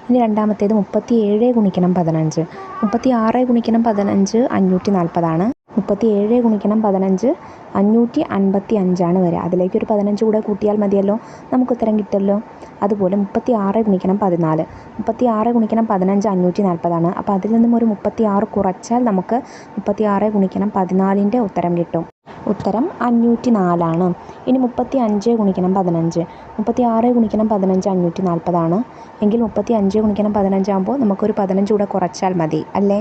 ഇനി രണ്ടാമത്തേത് 37 ഗുണിക്കണം 15. 36 ഗുണിക്കണം 15 540 ആണ്. 37 ഗുണിക്കണം 15 555 വരിക. അതിലേക്കൊരു 15 കൂടെ കൂട്ടിയാൽ മതിയല്ലോ, നമുക്ക് ഉത്തരം കിട്ടുമല്ലോ. അതുപോലെ 36 ഗുണിക്കണം 14. 36 ഗുണിക്കണം 15 540 അപ്പോൾ അതിൽ നിന്നും ഒരു 36 കുറച്ചാൽ നമുക്ക് 36 ഗുണിക്കണം 14ൻ്റെ ഉത്തരം കിട്ടും. ഉത്തരം 504 ഇനി 35 ഗുണിക്കണം 15. 36 ഗുണിക്കണം 15 540 എങ്കിൽ 35 ഗുണിക്കണം 15 ആകുമ്പോൾ നമുക്കൊരു 15 കൂടെ കുറച്ചാൽ മതി അല്ലേ?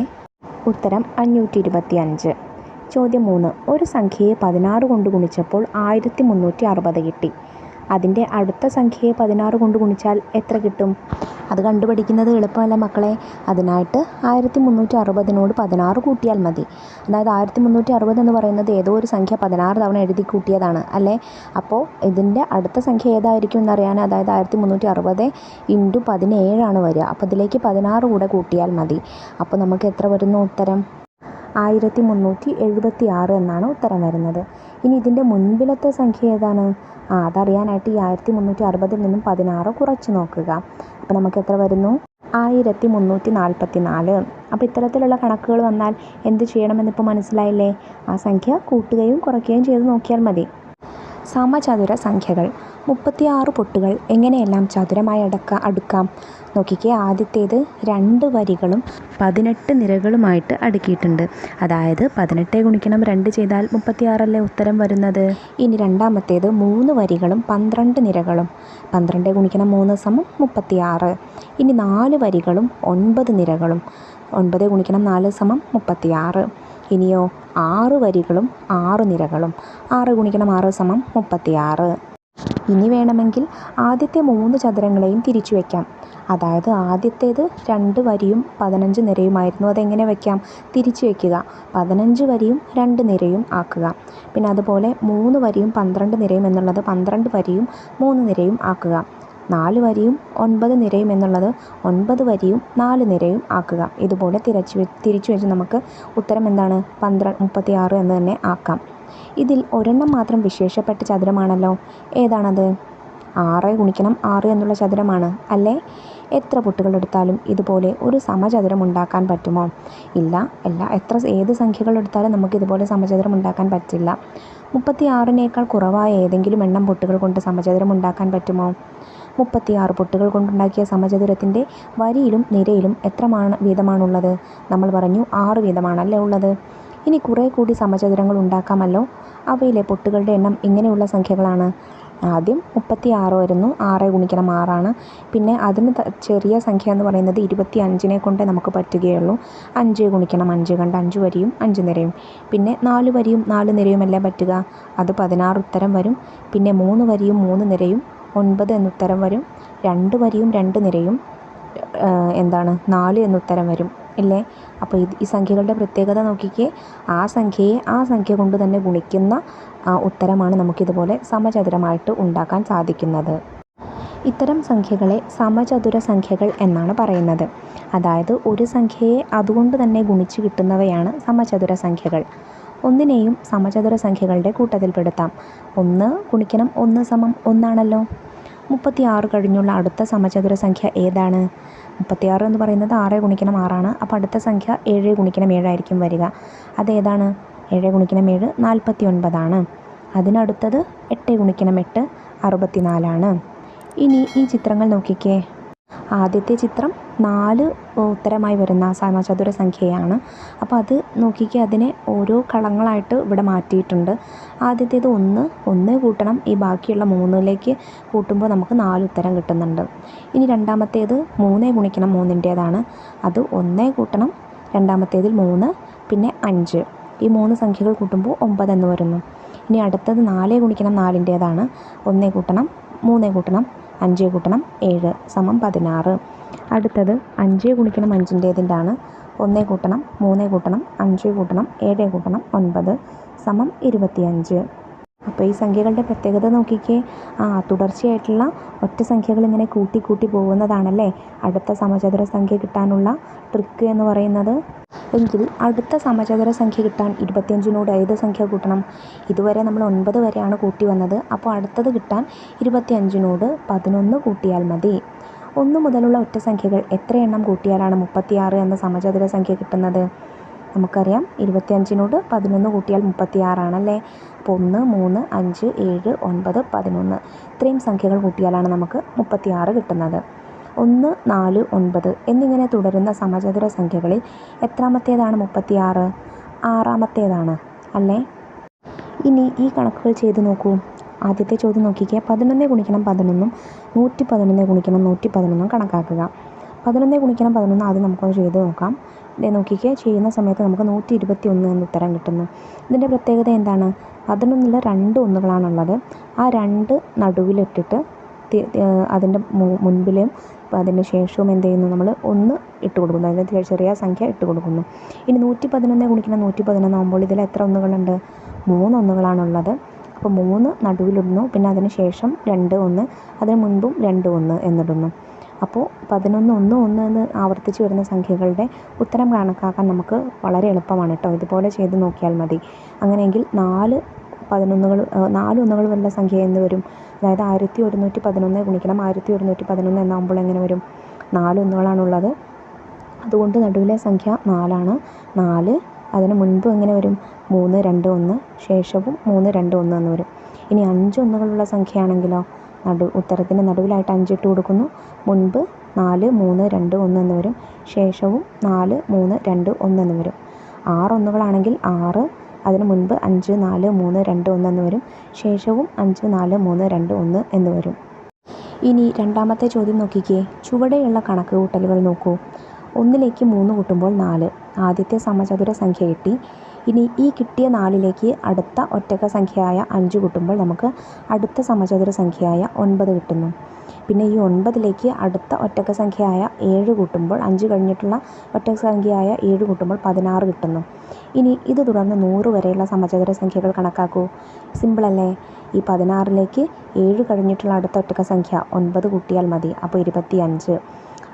ഉത്തരം 525. ചോദ്യം 3. ഒരു സംഖ്യയെ 16 കൊണ്ട് ഗുണിച്ചപ്പോൾ 1360 കിട്ടി. അതിൻ്റെ അടുത്ത സംഖ്യയെ 16 കൊണ്ട് ഗുണിച്ചാൽ എത്ര കിട്ടും? അത് കണ്ടുപിടിക്കുന്നത് എളുപ്പമല്ല മക്കളെ. അതിനായിട്ട് 1360നോട് 16 കൂട്ടിയാൽ മതി. അതായത് 1360 എന്ന് പറയുന്നത് ഏതോ ഒരു സംഖ്യ 16 തവണ എഴുതി കൂട്ടിയതാണ് അല്ലേ? അപ്പോൾ ഇതിൻ്റെ അടുത്ത സംഖ്യ ഏതായിരിക്കും എന്നറിയാൻ, അതായത് 1360 × 17 വരിക. അപ്പോൾ ഇതിലേക്ക് 16 കൂടെ കൂട്ടിയാൽ മതി. അപ്പോൾ നമുക്ക് എത്ര വരുന്നു ഉത്തരം? 1376 എന്നാണ് ഉത്തരം വരുന്നത്. ഇനി ഇതിൻ്റെ മുൻപിലത്തെ സംഖ്യ ഏതാണ്? അതറിയാനായിട്ട് ഈ 1360 നിന്നും 16 കുറച്ച് നോക്കുക. അപ്പോൾ നമുക്ക് എത്ര വരുന്നു? 1344. അപ്പോൾ ഇത്തരത്തിലുള്ള കണക്കുകൾ വന്നാൽ എന്ത് ചെയ്യണമെന്നിപ്പോൾ മനസ്സിലായില്ലേ? ആ സംഖ്യ കൂട്ടുകയും കുറയ്ക്കുകയും ചെയ്ത് നോക്കിയാൽ മതി. സമചതുര സംഖ്യകൾ. 36 പൊട്ടുകൾ എങ്ങനെയെല്ലാം ചതുരമായി അടുക്കാം? നോക്കിക്കേ. ആദ്യത്തേത് 2 വരികളും 18 നിരകളുമായിട്ട് അടുക്കിയിട്ടുണ്ട്. അതായത് 18 ഗുണിക്കണം 2 ചെയ്താൽ 36 അല്ലേ ഉത്തരം വരുന്നത്. ഇനി രണ്ടാമത്തേത് 3 വരികളും 12 നിരകളും. 12 ഗുണിക്കണം 3 = 36. ഇനി 4 വരികളും 9 നിരകളും. 9 ഗുണിക്കണം 4 = 36. ഇനിയോ 6 വരികളും 6 നിരകളും. 6 ഗുണിക്കണം 6 = 36. ഇനി വേണമെങ്കിൽ ആദ്യത്തെ 3 ചതുരങ്ങളെയും തിരിച്ചു വയ്ക്കാം. അതായത് ആദ്യത്തേത് 2 വരിയും 15 നിരയുമായിരുന്നു. അതെങ്ങനെ വയ്ക്കാം? തിരിച്ചു വയ്ക്കുക. 15 വരിയും 2 നിരയും ആക്കുക. പിന്നെ അതുപോലെ 3 വരിയും 12 നിരയും എന്നുള്ളത് 12 വരിയും 3 നിരയും ആക്കുക. 4 വരിയും 9 നിരയും എന്നുള്ളത് 9 വരിയും 4 നിരയും ആക്കുക. ഇതുപോലെ തിരിച്ചു വെച്ച് നമുക്ക് ഉത്തരം എന്താണ്? 36 എന്ന് തന്നെ ആക്കാം. ഇതിൽ ഒരെണ്ണം മാത്രം വിശേഷപ്പെട്ട ചതുരമാണല്ലോ. ഏതാണത്? 6 ഗുണിക്കണം 6 എന്നുള്ള ചതുരമാണ് അല്ലേ? എത്ര പൊട്ടുകൾ എടുത്താലും ഇതുപോലെ ഒരു സമചതുരം ഉണ്ടാക്കാൻ പറ്റുമോ? ഇല്ല. ഏത് സംഖ്യകൾ എടുത്താലും നമുക്ക് ഇതുപോലെ സമചതുരം ഉണ്ടാക്കാൻ പറ്റില്ല. 36നേക്കാൾ കുറവായ ഏതെങ്കിലും എണ്ണം പൊട്ടുകൾ കൊണ്ട് സമചതുരം ഉണ്ടാക്കാൻ പറ്റുമോ? 36 പൊട്ടുകൾ കൊണ്ടുണ്ടാക്കിയ സമചതുരത്തിൻ്റെ വരിയിലും നിരയിലും എത്ര വീതമാണുള്ളത്? നമ്മൾ പറഞ്ഞു 6 വീതമാണല്ലേ ഉള്ളത്. ഇനി കുറേ കൂടി സമചതുരങ്ങൾ ഉണ്ടാക്കാമല്ലോ. അവയിലെ പൊട്ടുകളുടെ എണ്ണം ഇങ്ങനെയുള്ള സംഖ്യകളാണ്: ആദ്യം 36 വരുന്നു. 6 ഗുണിക്കണം 6 പിന്നെ അതിന് ചെറിയ സംഖ്യ എന്ന് പറയുന്നത് 25 കൊണ്ടേ നമുക്ക് പറ്റുകയുള്ളൂ. 5 ഗുണിക്കണം 5 കണ്ട് 5 വരിയും 5 നിരയും. പിന്നെ 4 വരിയും 4 നിരയുമല്ലേ പറ്റുക. അത് 16 ഉത്തരം വരും. പിന്നെ 3 വരിയും 3 നിരയും 9 എന്നുത്തരം വരും. 2 വരിയും 2 നിരയും 4 എന്നുത്തരം വരും ഇല്ലേ. അപ്പോൾ ഈ സംഖ്യകളുടെ പ്രത്യേകത നോക്കിക്കേ. ആ സംഖ്യയെ ആ സംഖ്യ കൊണ്ട് തന്നെ ഗുണിക്കുന്ന ഉത്തരമാണ് നമുക്കിതുപോലെ സമചതുരമായിട്ട് ഉണ്ടാക്കാൻ സാധിക്കുന്നത്. ഇത്തരം സംഖ്യകളെ സമചതുര സംഖ്യകൾ എന്നാണ് പറയുന്നത്. അതായത് ഒരു സംഖ്യയെ അതുകൊണ്ട് തന്നെ ഗുണിച്ച് കിട്ടുന്നവയാണ് സമചതുര സംഖ്യകൾ. ഒന്നിനെയും സമചതുര സംഖ്യകളുടെ കൂട്ടത്തിൽപ്പെടുത്താം. 1 ഗുണിക്കണം 1 സമം 1 ആണല്ലോ. 36 കഴിഞ്ഞുള്ള അടുത്ത സമചതുര സംഖ്യ ഏതാണ്? 36 എന്ന് പറയുന്നത് 6 ഗുണിക്കണം 6 അപ്പോൾ അടുത്ത സംഖ്യ 7 ഗുണിക്കണം 7 ആയിരിക്കും വരിക. അതേതാണ്? 7 ഗുണിക്കണം 7 49 അതിനടുത്തത് 8 ഗുണിക്കണം 8 64 ഇനി ഈ ചിത്രങ്ങൾ നോക്കിക്കേ. ആദ്യത്തെ ചിത്രം 4 ഉത്തരമായി വരുന്ന സമചതുര സംഖ്യയാണ്. അപ്പോൾ അത് നോക്കിക്കേ, അതിനെ ഓരോ കളങ്ങളായിട്ട് ഇവിടെ മാറ്റിയിട്ടുണ്ട്. ആദ്യത്തേത് 1 കൂട്ടണം ഈ ബാക്കിയുള്ള 3ലേക്ക് കൂട്ടുമ്പോൾ നമുക്ക് 4 ഉത്തരം കിട്ടുന്നുണ്ട്. ഇനി രണ്ടാമത്തേത് 3 ഗുണിക്കണം 3ൻ്റേതാണ്. അത് 1 കൂട്ടണം രണ്ടാമത്തേതിൽ 3 പിന്നെ 5 ഈ 3 സംഖ്യകൾ കൂട്ടുമ്പോൾ 9 എന്ന് വരുന്നു. ഇനി അടുത്തത് 4 ഗുണിക്കണം 4ൻ്റേതാണ്. 1 കൂട്ടണം 3 കൂട്ടണം 5 കൂട്ടണം 7 സമം 16. അടുത്തത് 5 ഗുണിക്കണം 5ൻ്റേതിൻ്റെയാണ്. 1 കൂട്ടണം 3 കൂട്ടണം 5 കൂട്ടണം 7 കൂട്ടണം 9 സമം 25. അപ്പോൾ ഈ സംഖ്യകളുടെ പ്രത്യേകത നോക്കിക്കേ. തുടർച്ചയായിട്ടുള്ള ഒറ്റ സംഖ്യകൾ ഇങ്ങനെ കൂട്ടി കൂട്ടി പോകുന്നതാണല്ലേ അടുത്ത സമചതുര സംഖ്യ കിട്ടാനുള്ള ട്രിക്ക് എന്ന് പറയുന്നത്. എങ്കിൽ അടുത്ത സമചതുര സംഖ്യ കിട്ടാൻ 25നോട് ഏത് സംഖ്യ കൂട്ടണം? ഇതുവരെ നമ്മൾ 9 വരെയാണ് കൂട്ടി വന്നത്. അപ്പോൾ അടുത്തത് കിട്ടാൻ 25നോട് 11 കൂട്ടിയാൽ മതി. 1 മുതലുള്ള ഒറ്റ സംഖ്യകൾ എത്ര എണ്ണം കൂട്ടിയാലാണ് 36 എന്ന സമചതുര സംഖ്യ കിട്ടുന്നത്? നമുക്കറിയാം 25നോട് 11 കൂട്ടിയാൽ 36 ആണല്ലേ. അപ്പോൾ 1, 3, 5, 7, 9, 11 ഇത്രയും സംഖ്യകൾ കൂട്ടിയാലാണ് നമുക്ക് 36 കിട്ടുന്നത്. 1, 4, 9 എന്നിങ്ങനെ തുടരുന്ന സമചതുര സംഖ്യകളിൽ എത്രാമത്തേതാണ് 36? 6ാമത്തേതാണ് അല്ലേ. ഇനി ഈ കണക്കുകൾ ചെയ്ത് നോക്കൂ. ആദ്യത്തെ ചോദ്യം നോക്കിക്കേ. 11 ഗുണിക്കണം 11 111 ഗുണിക്കണം 111 കണക്കാക്കുക. 11 ഗുണിക്കണം 11 ആദ്യം നമുക്കൊന്ന് ചെയ്ത് നോക്കാം. നോക്കിക്കേ, ചെയ്യുന്ന സമയത്ത് നമുക്ക് 121 എന്ന് ഉത്തരം കിട്ടുന്നു. ഇതിൻ്റെ പ്രത്യേകത എന്താണ്? 11 2 ഒന്നുകളാണുള്ളത്. ആ 2 നടുവിലിട്ടിട്ട് അതിൻ്റെ മുൻപിലും അതിന് ശേഷവും എന്ത് ചെയ്യുന്നു? നമ്മൾ 1 ഇട്ട് കൊടുക്കുന്നു. അതിൻ്റെ ചെറിയ സംഖ്യ ഇട്ട് കൊടുക്കുന്നു. ഇനി 111 ഗുണിക്കണം 111 ആകുമ്പോൾ ഇതിൽ എത്ര ഒന്നുകളുണ്ട്? 3 ഒന്നുകളാണുള്ളത്. അപ്പോൾ 3 നടുവിലിടുന്നു. പിന്നെ അതിന് ശേഷം 2 1 അതിന് മുൻപും 2 1 എന്നിടുന്നു. അപ്പോൾ 11 1 1 എന്ന് ആവർത്തിച്ച് വരുന്ന സംഖ്യകളുടെ ഉത്തരം കണക്കാക്കാൻ നമുക്ക് വളരെ എളുപ്പമാണ് കേട്ടോ. ഇതുപോലെ ചെയ്ത് നോക്കിയാൽ മതി. അങ്ങനെയെങ്കിൽ 4 ഒന്നുകൾ വരുന്ന സംഖ്യ എന്ന് വരും. അതായത് 1111 ഗുണിക്കണം 1111 എന്നാകുമ്പോൾ എങ്ങനെ വരും? 4 ഒന്നുകളാണുള്ളത്. അതുകൊണ്ട് നടുവിലെ സംഖ്യ 4 4 അതിന് മുൻപ് എങ്ങനെ വരും? 3 2 1 ശേഷവും 3 2 1 എന്ന് വരും. ഇനി 5 ഒന്നുകളുള്ള സംഖ്യയാണെങ്കിലോ ഉത്തരത്തിൻ്റെ നടുവിലായിട്ട് 5 ഇട്ട് കൊടുക്കുന്നു. മുൻപ് 4 3 2 1 എന്ന് വരും. ശേഷവും 4 3 2 1 എന്ന് വരും. 6 ഒന്നുകളാണെങ്കിൽ 6 അതിന് മുൻപ് 5 4 3 2 1 എന്ന് വരും. ശേഷവും 5 4 3 2 1 എന്ന് വരും. ഇനി രണ്ടാമത്തെ ചോദ്യം നോക്കിക്കേ. ചുവടെയുള്ള കണക്ക് കൂട്ടലുകൾ നോക്കൂ. 1ലേക്ക് 3 കൂട്ടുമ്പോൾ 4 ആദ്യത്തെ സമചതുര സംഖ്യ കിട്ടി. ഇനി ഈ കിട്ടിയ 4ലേക്ക് അടുത്ത ഒറ്റക്ക സംഖ്യയായ 5 കൂട്ടുമ്പോൾ നമുക്ക് അടുത്ത സമചതുര സംഖ്യയായ 9 കിട്ടുന്നു. പിന്നെ ഈ 9ലേക്ക് അടുത്ത ഒറ്റക്ക സംഖ്യയായ 7 കൂട്ടുമ്പോൾ 5 കഴിഞ്ഞിട്ടുള്ള ഒറ്റക്ക സംഖ്യയായ 7 കൂട്ടുമ്പോൾ 16 കിട്ടുന്നു. ഇനി ഇത് തുടർന്ന് 100 വരെയുള്ള സമചതുര സംഖ്യകൾ കണക്കാക്കൂ. സിമ്പിളല്ലേ. ഈ 16ലേക്ക് 7 കഴിഞ്ഞിട്ടുള്ള അടുത്ത ഒറ്റക്ക സംഖ്യ 9 കൂട്ടിയാൽ മതി. അപ്പോൾ 25.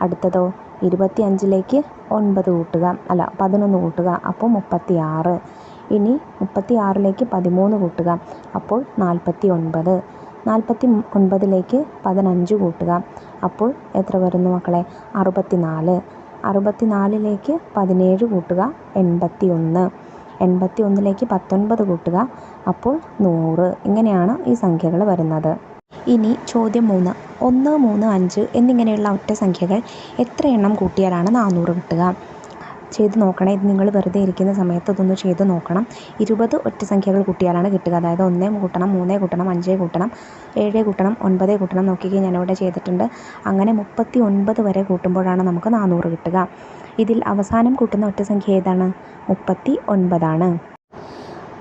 അടുത്തതോ 25ലേക്ക് 9 കൂട്ടുക 11 കൂട്ടുക അപ്പോൾ 36. ഇനി 36ലേക്ക് 13 കൂട്ടുക അപ്പോൾ 49. 49ലേക്ക് 15 കൂട്ടുക അപ്പോൾ എത്ര വരുന്നു മക്കളെ? 64. 64ലേക്ക് 17 കൂട്ടുക 81. 81ലേക്ക് 19 കൂട്ടുക അപ്പോൾ 100. ഇങ്ങനെയാണ് ഈ സംഖ്യകൾ വരുന്നത്. ഇനി ചോദ്യം 3. 1 3 5 എന്നിങ്ങനെയുള്ള ഒറ്റ സംഖ്യകൾ എത്ര എണ്ണം കൂട്ടിയാലാണ് 400 കിട്ടുക? ചെയ്ത് നോക്കണേ. ഇത് നിങ്ങൾ വെറുതെ ഇരിക്കുന്ന സമയത്ത് ഇതൊന്ന് ചെയ്ത് നോക്കണം. 20 ഒറ്റ സംഖ്യകൾ കൂട്ടിയാലാണ് കിട്ടുക. അതായത് 1 കൂട്ടണം 3 കൂട്ടണം 5 കൂട്ടണം 7 കൂട്ടണം 9 കൂട്ടണം. നോക്കിക്കേ, ഞാനിവിടെ ചെയ്തിട്ടുണ്ട്. അങ്ങനെ 39 വരെ കൂട്ടുമ്പോഴാണ് നമുക്ക് 400 കിട്ടുക. ഇതിൽ അവസാനം കൂട്ടുന്ന ഒറ്റ സംഖ്യ ഏതാണ്? 39 ആണ്.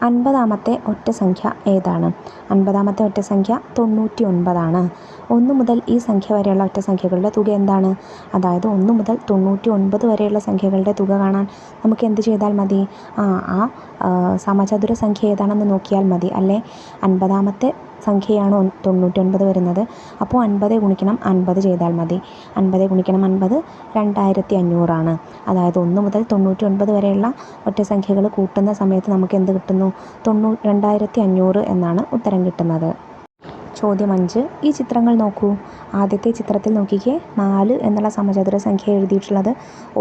50ാമത്തെ ഒറ്റ സംഖ്യ ഏതാണ്? 50ാമത്തെ ഒറ്റ സംഖ്യ 99 ആണ്. 1 മുതൽ ഈ സംഖ്യ വരെയുള്ള ഒറ്റ സംഖ്യകളുടെ തുക എന്താണ്? അതായത് 1 മുതൽ 99 വരെയുള്ള സംഖ്യകളുടെ തുക കാണാൻ നമുക്ക് എന്ത് ചെയ്താൽ മതി? സമചതുര സംഖ്യ ഏതാണെന്ന് നോക്കിയാൽ മതി അല്ലേ? 50ാമത്തെ സംഖ്യയാണ് 99 വരുന്നത്. അപ്പോൾ 50 ഗുണിക്കണം 50 ചെയ്താൽ മതി. 50 ഗുണിക്കണം 50 2500 ആണ്. അതായത് 1 മുതൽ 99 വരെയുള്ള ഒറ്റ സംഖ്യകൾ കൂട്ടുന്ന സമയത്ത് നമുക്ക് എന്ത് കിട്ടുന്നു? 2500 എന്നാണ് ഉത്തരം കിട്ടുന്നത്. ചോദ്യം 5. ഈ ചിത്രങ്ങൾ നോക്കൂ. ആദ്യത്തെ ചിത്രത്തിൽ നോക്കിക്കേ, 4 എന്നുള്ള സമചതുര സംഖ്യ എഴുതിയിട്ടുള്ളത്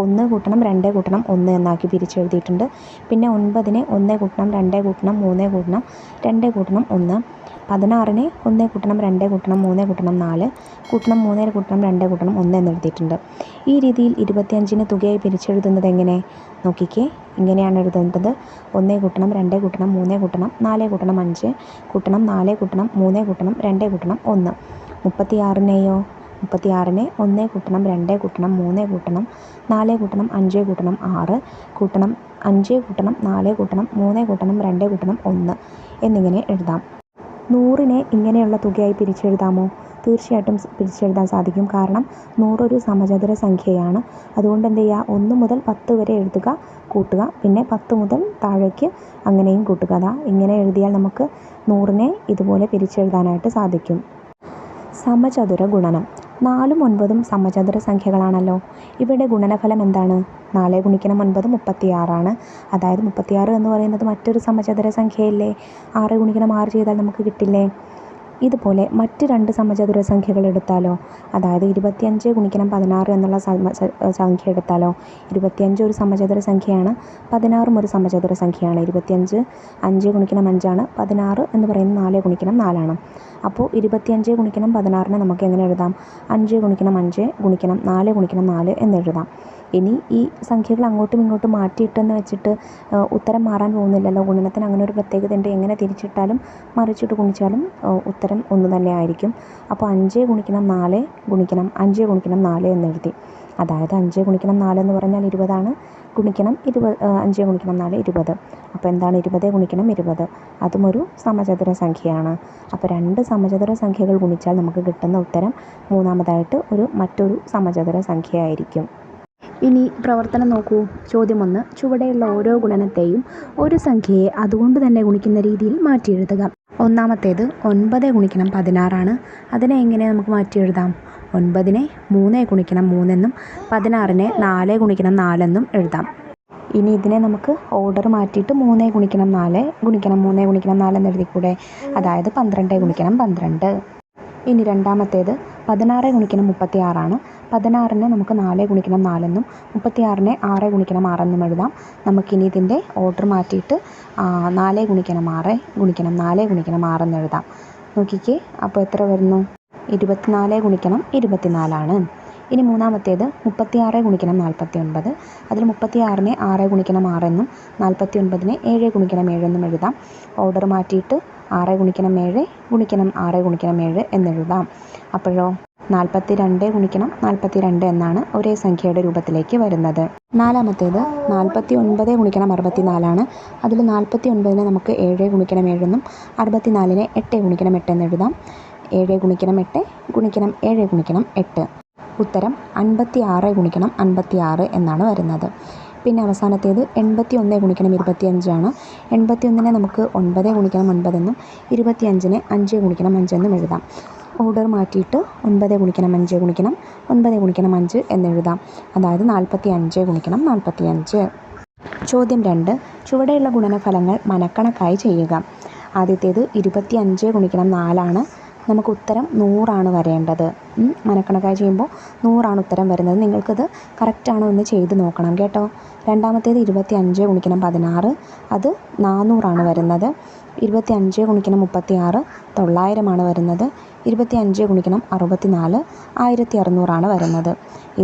1 കൂട്ടണം 2 കൂട്ടണം 1 എന്നാക്കി പിരിച്ചെഴുതിയിട്ടുണ്ട്. പിന്നെ 9നെ 1 കൂട്ടണം 2 കൂട്ടണം 3 കൂട്ടണം 2 കൂട്ടണം 1. 16നെ 1 കൂട്ടണം 2 കൂട്ടണം 3 കൂട്ടണം 4 കൂട്ടണം 3 കൂട്ടണം 2 കൂട്ടണം 1 എന്നെഴുതിയിട്ടുണ്ട്. ഈ രീതിയിൽ 25ന് തുകയായി പിരിച്ചെഴുതുന്നത് എങ്ങനെ? നോക്കിക്കേ, ഇങ്ങനെയാണ് എഴുതേണ്ടത്. 1 കൂട്ടണം 2 കൂട്ടണം 3 കൂട്ടണം 4 കൂട്ടണം 5 കൂട്ടണം 4 കൂട്ടണം 3 കൂട്ടണം 2 കൂട്ടണം 1. 36നെയോ? 36നെ 1 കൂട്ടണം 2 കൂട്ടണം 3 കൂട്ടണം 4 കൂട്ടണം 5 കൂട്ടണം 6 കൂട്ടണം 5 കൂട്ടണം 4 കൂട്ടണം 3 കൂട്ടണം 2 കൂട്ടണം 1 എന്നിങ്ങനെ എഴുതാം. 100നെ ഇങ്ങനെയുള്ള തുകയായി പിരിച്ചെഴുതാമോ? തീർച്ചയായിട്ടും പിരിച്ചെഴുതാൻ സാധിക്കും. കാരണം 100 ഒരു സമചതുര സംഖ്യയാണ്. അതുകൊണ്ട് എന്ത് ചെയ്യുക? 1 മുതൽ 10 വരെ എഴുതുക, കൂട്ടുക. പിന്നെ 10 മുതൽ താഴേക്ക് അങ്ങനെയും കൂട്ടുക. ഇങ്ങനെ എഴുതിയാൽ നമുക്ക് 100നെ ഇതുപോലെ പിരിച്ചെഴുതാനായിട്ട് സാധിക്കും. സമചതുര ഗുണനം. 4ഉം 9ഉം സമചതുര സംഖ്യകളാണല്ലോ. ഇവിടെ ഗുണനഫലം എന്താണ്? 4 ഗുണിക്കണം 9 36 ആണ്. അതായത് 36 എന്ന് പറയുന്നത് മറ്റൊരു സമചതുര സംഖ്യയല്ലേ? 6 ഗുണിക്കണം 6 ചെയ്താൽ നമുക്ക് കിട്ടില്ലേ? ഇതുപോലെ മറ്റ് 2 സമചതുര സംഖ്യകൾ എടുത്താലോ? അതായത് 25 ഗുണിക്കണം 16 എന്നുള്ള സംഖ്യ എടുത്താലോ? 25 ഒരു സമചതുര സംഖ്യയാണ്, 16ഉം ഒരു സമചതുര സംഖ്യയാണ്. 25 5 ഗുണിക്കണം 5ആണ്, 16 എന്ന് പറയുന്നത് 4 ഗുണിക്കണം 4 ആണ്. അപ്പോൾ 25 ഗുണിക്കണം 16നെ നമുക്ക് എങ്ങനെ എഴുതാം? 5 ഗുണിക്കണം 5 ഗുണിക്കണം 4 ഗുണിക്കണം 4 എന്നെഴുതാം. ഇനി ഈ സംഖ്യകൾ അങ്ങോട്ടും ഇങ്ങോട്ടും മാറ്റിയിട്ടെന്ന് വെച്ചിട്ട് ഉത്തരം മാറാൻ പോകുന്നില്ലല്ലോ. ഗുണനത്തിന് അങ്ങനെ ഒരു പ്രത്യേകത ഉണ്ട്. എങ്ങനെ തിരിച്ചിട്ടാലും മറിച്ചിട്ട് ഗുണിച്ചാലും ഉത്തരം ഒന്ന് തന്നെ ആയിരിക്കും. അപ്പോൾ 5 ഗുണിക്കണം 4 ഗുണിക്കണം 5 ഗുണിക്കണം 4 എന്നെഴുതി. അതായത് 5 ഗുണിക്കണം 4 എന്ന് പറഞ്ഞാൽ 20 ആണ്. ഗുണിക്കണം 5 ഗുണിക്കണം 4 20. അപ്പോൾ എന്താണ്? 20 ഗുണിക്കണം 20. അതും ഒരു സമചതുര സംഖ്യയാണ്. അപ്പോൾ 2 സമചതുര സംഖ്യകൾ ഗുണിച്ചാൽ നമുക്ക് കിട്ടുന്ന ഉത്തരം മൂന്നാമതായിട്ട് മറ്റൊരു സമചതുര സംഖ്യയായിരിക്കും. ഇനി പ്രവർത്തനം നോക്കൂ. ചോദ്യം 1. ചുവടെയുള്ള ഓരോ ഗുണനത്തെയും ഒരു സംഖ്യയെ അതുകൊണ്ട് തന്നെ ഗുണിക്കുന്ന രീതിയിൽ മാറ്റി എഴുതുക. ഒന്നാമത്തേത് 9 ഗുണിക്കണം 16 ആണ്. അതിനെ എങ്ങനെ നമുക്ക് മാറ്റി എഴുതാം? 9നെ 3 ഗുണിക്കണം 3 എന്നും 16നെ 4 ഗുണിക്കണം 4 എന്നും എഴുതാം. ഇനി ഇതിനെ നമുക്ക് ഓർഡർ മാറ്റിയിട്ട് 3 ഗുണിക്കണം 4 ഗുണിക്കണം 3 ഗുണിക്കണം 4 എന്ന് എഴുതിക്കൂടെ? അതായത് 12 ഗുണിക്കണം 12. ഇനി രണ്ടാമത്തേത് 16 ഗുണിക്കണം 36 ആണ്. 16നെ നമുക്ക് 4 ഗുണിക്കണം 4 എന്നും 36നെ 6 ഗുണിക്കണം 6 എന്നും എഴുതാം. നമുക്കിനി ഇതിൻ്റെ ഓർഡർ മാറ്റിയിട്ട് 4 ഗുണിക്കണം 6 ഗുണിക്കണം 4 ഗുണിക്കണം 6 എന്ന് എഴുതാം. നോക്കിക്കേ, അപ്പോൾ എത്ര വരുന്നു? 24 ഗുണിക്കണം 24 ആണ്. ഇനി മൂന്നാമത്തേത് 36 ഗുണിക്കണം 49. അതിൽ 36നെ 6 ഗുണിക്കണം 6 എന്നും 49നെ 7 ഗുണിക്കണം 7 എന്നും എഴുതാം. ഓർഡർ മാറ്റിയിട്ട് 6 ഗുണിക്കണം 7 ഗുണിക്കണം 6 ഗുണിക്കണം 7 എന്നെഴുതാം. അപ്പോഴോ 42 ഗുണിക്കണം 42 എന്നാണ് ഒരേ സംഖ്യയുടെ രൂപത്തിലേക്ക് വരുന്നത്. നാലാമത്തേത് 49 ഗുണിക്കണം 64 ആണ്. അതിൽ 49നെ നമുക്ക് 7 ഗുണിക്കണം 7 എന്നും 64നെ 8 ഗുണിക്കണം 8 എന്ന് എഴുതാം. 7 ഗുണിക്കണം 8 ഗുണിക്കണം 7 ഗുണിക്കണം 8. ഉത്തരം 56 ഗുണിക്കണം 56 എന്നാണ് വരുന്നത്. പിന്നെ അവസാനത്തേത് 81 ഗുണിക്കണം 25 ആണ്. 81നെ നമുക്ക് 9 ഗുണിക്കണം 9 എന്നും 25നെ 5 ഗുണിക്കണം 5 എന്നും എഴുതാം. ഓർഡർ മാറ്റിയിട്ട് 9 ഗുണിക്കണം 5 ഗുണിക്കണം 9 ഗുണിക്കണം 5 എന്നെഴുതാം. അതായത് 45 ഗുണിക്കണം 45. ചോദ്യം 2. ചുവടെയുള്ള ഗുണനഫലങ്ങൾ മനക്കണക്കായി ചെയ്യുക. ആദ്യത്തേത് 25 ഗുണിക്കണം 4 ആണ്. നമുക്ക് ഉത്തരം 100 ആണ് വരേണ്ടത്. മനക്കണക്കായി ചെയ്യുമ്പോൾ 100 ആണ് ഉത്തരം വരുന്നത്. നിങ്ങൾക്കിത് കറക്റ്റാണോ എന്ന് ചെയ്ത് നോക്കണം കേട്ടോ. രണ്ടാമത്തേത് 25 ഗുണിക്കണം 16. അത് 400 ആണ് വരുന്നത്. 25 ഗുണിക്കണം 36 900 ആണ് വരുന്നത്. 25 ഗുണിക്കണം 64 1600 ആണ് വരുന്നത്.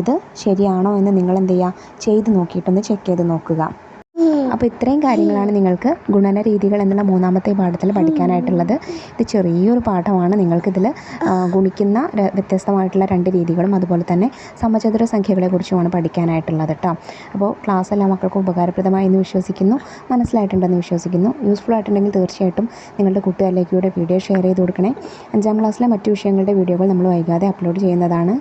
ഇത് ശരിയാണോ എന്ന് നിങ്ങൾ എന്ത് ചെയ്യുക, ചെയ്ത് നോക്കിയിട്ടൊന്ന് ചെക്ക് ചെയ്ത് നോക്കുക. അപ്പോൾ ഇത്രയും കാര്യങ്ങളാണ് നിങ്ങൾക്ക് ഗുണന രീതികൾ എന്നുള്ള മൂന്നാമത്തെ പാഠത്തിൽ പഠിക്കാനായിട്ടുള്ളത്. ഇത് ചെറിയൊരു പാഠമാണ്. നിങ്ങൾക്കിതിൽ ഗുണിക്കുന്ന വ്യത്യസ്തമായിട്ടുള്ള 2 രീതികളും അതുപോലെ തന്നെ സമചതുര സംഖ്യകളെക്കുറിച്ചുമാണ് പഠിക്കാനായിട്ടുള്ളത് കേട്ടോ. അപ്പോൾ ക്ലാസ് എല്ലാ മക്കൾക്കും ഉപകാരപ്രദമായി എന്ന് വിശ്വസിക്കുന്നു, മനസ്സിലായിട്ടുണ്ടെന്ന് വിശ്വസിക്കുന്നു. യൂസ്ഫുൾ ആയിട്ടുണ്ടെങ്കിൽ തീർച്ചയായിട്ടും നിങ്ങളുടെ കൂട്ടുകാരിലേക്ക് കൂടെ വീഡിയോ ഷെയർ ചെയ്ത് കൊടുക്കണേ. 5ാം ക്ലാസ്സിലെ മറ്റു വിഷയങ്ങളുടെ വീഡിയോകൾ നമ്മൾ വൈകാതെ അപ്ലോഡ് ചെയ്യുന്നതാണ്.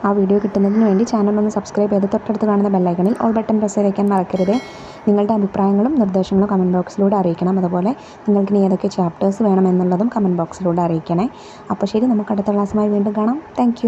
ആ വീഡിയോ കിട്ടുന്നതിന് വേണ്ടി ചാനലൊന്ന് സബ്സ്ക്രൈബ് ചെയ്ത് തൊട്ടടുത്ത് കാണുന്ന ബെല്ലൈക്കണിൽ ഓൾ ബട്ടൺ പ്രസ് ചെയ്തേക്കാൻ മറക്കരുത്. നിങ്ങളുടെ അഭിപ്രായങ്ങളും നിർദ്ദേശങ്ങളും കമൻറ്റ് ബോക്സിലൂടെ അറിയിക്കണം. അതുപോലെ നിങ്ങൾക്ക് ഇനി ഏതൊക്കെ ചാപ്റ്റേഴ്സ് വേണമെന്നുള്ളതും കമൻറ്റ് ബോക്സിലൂടെ അറിയിക്കണേ. അപ്പോൾ ശരി, നമുക്ക് അടുത്ത ക്ലാസ്സുമായി വീണ്ടും കാണാം. താങ്ക്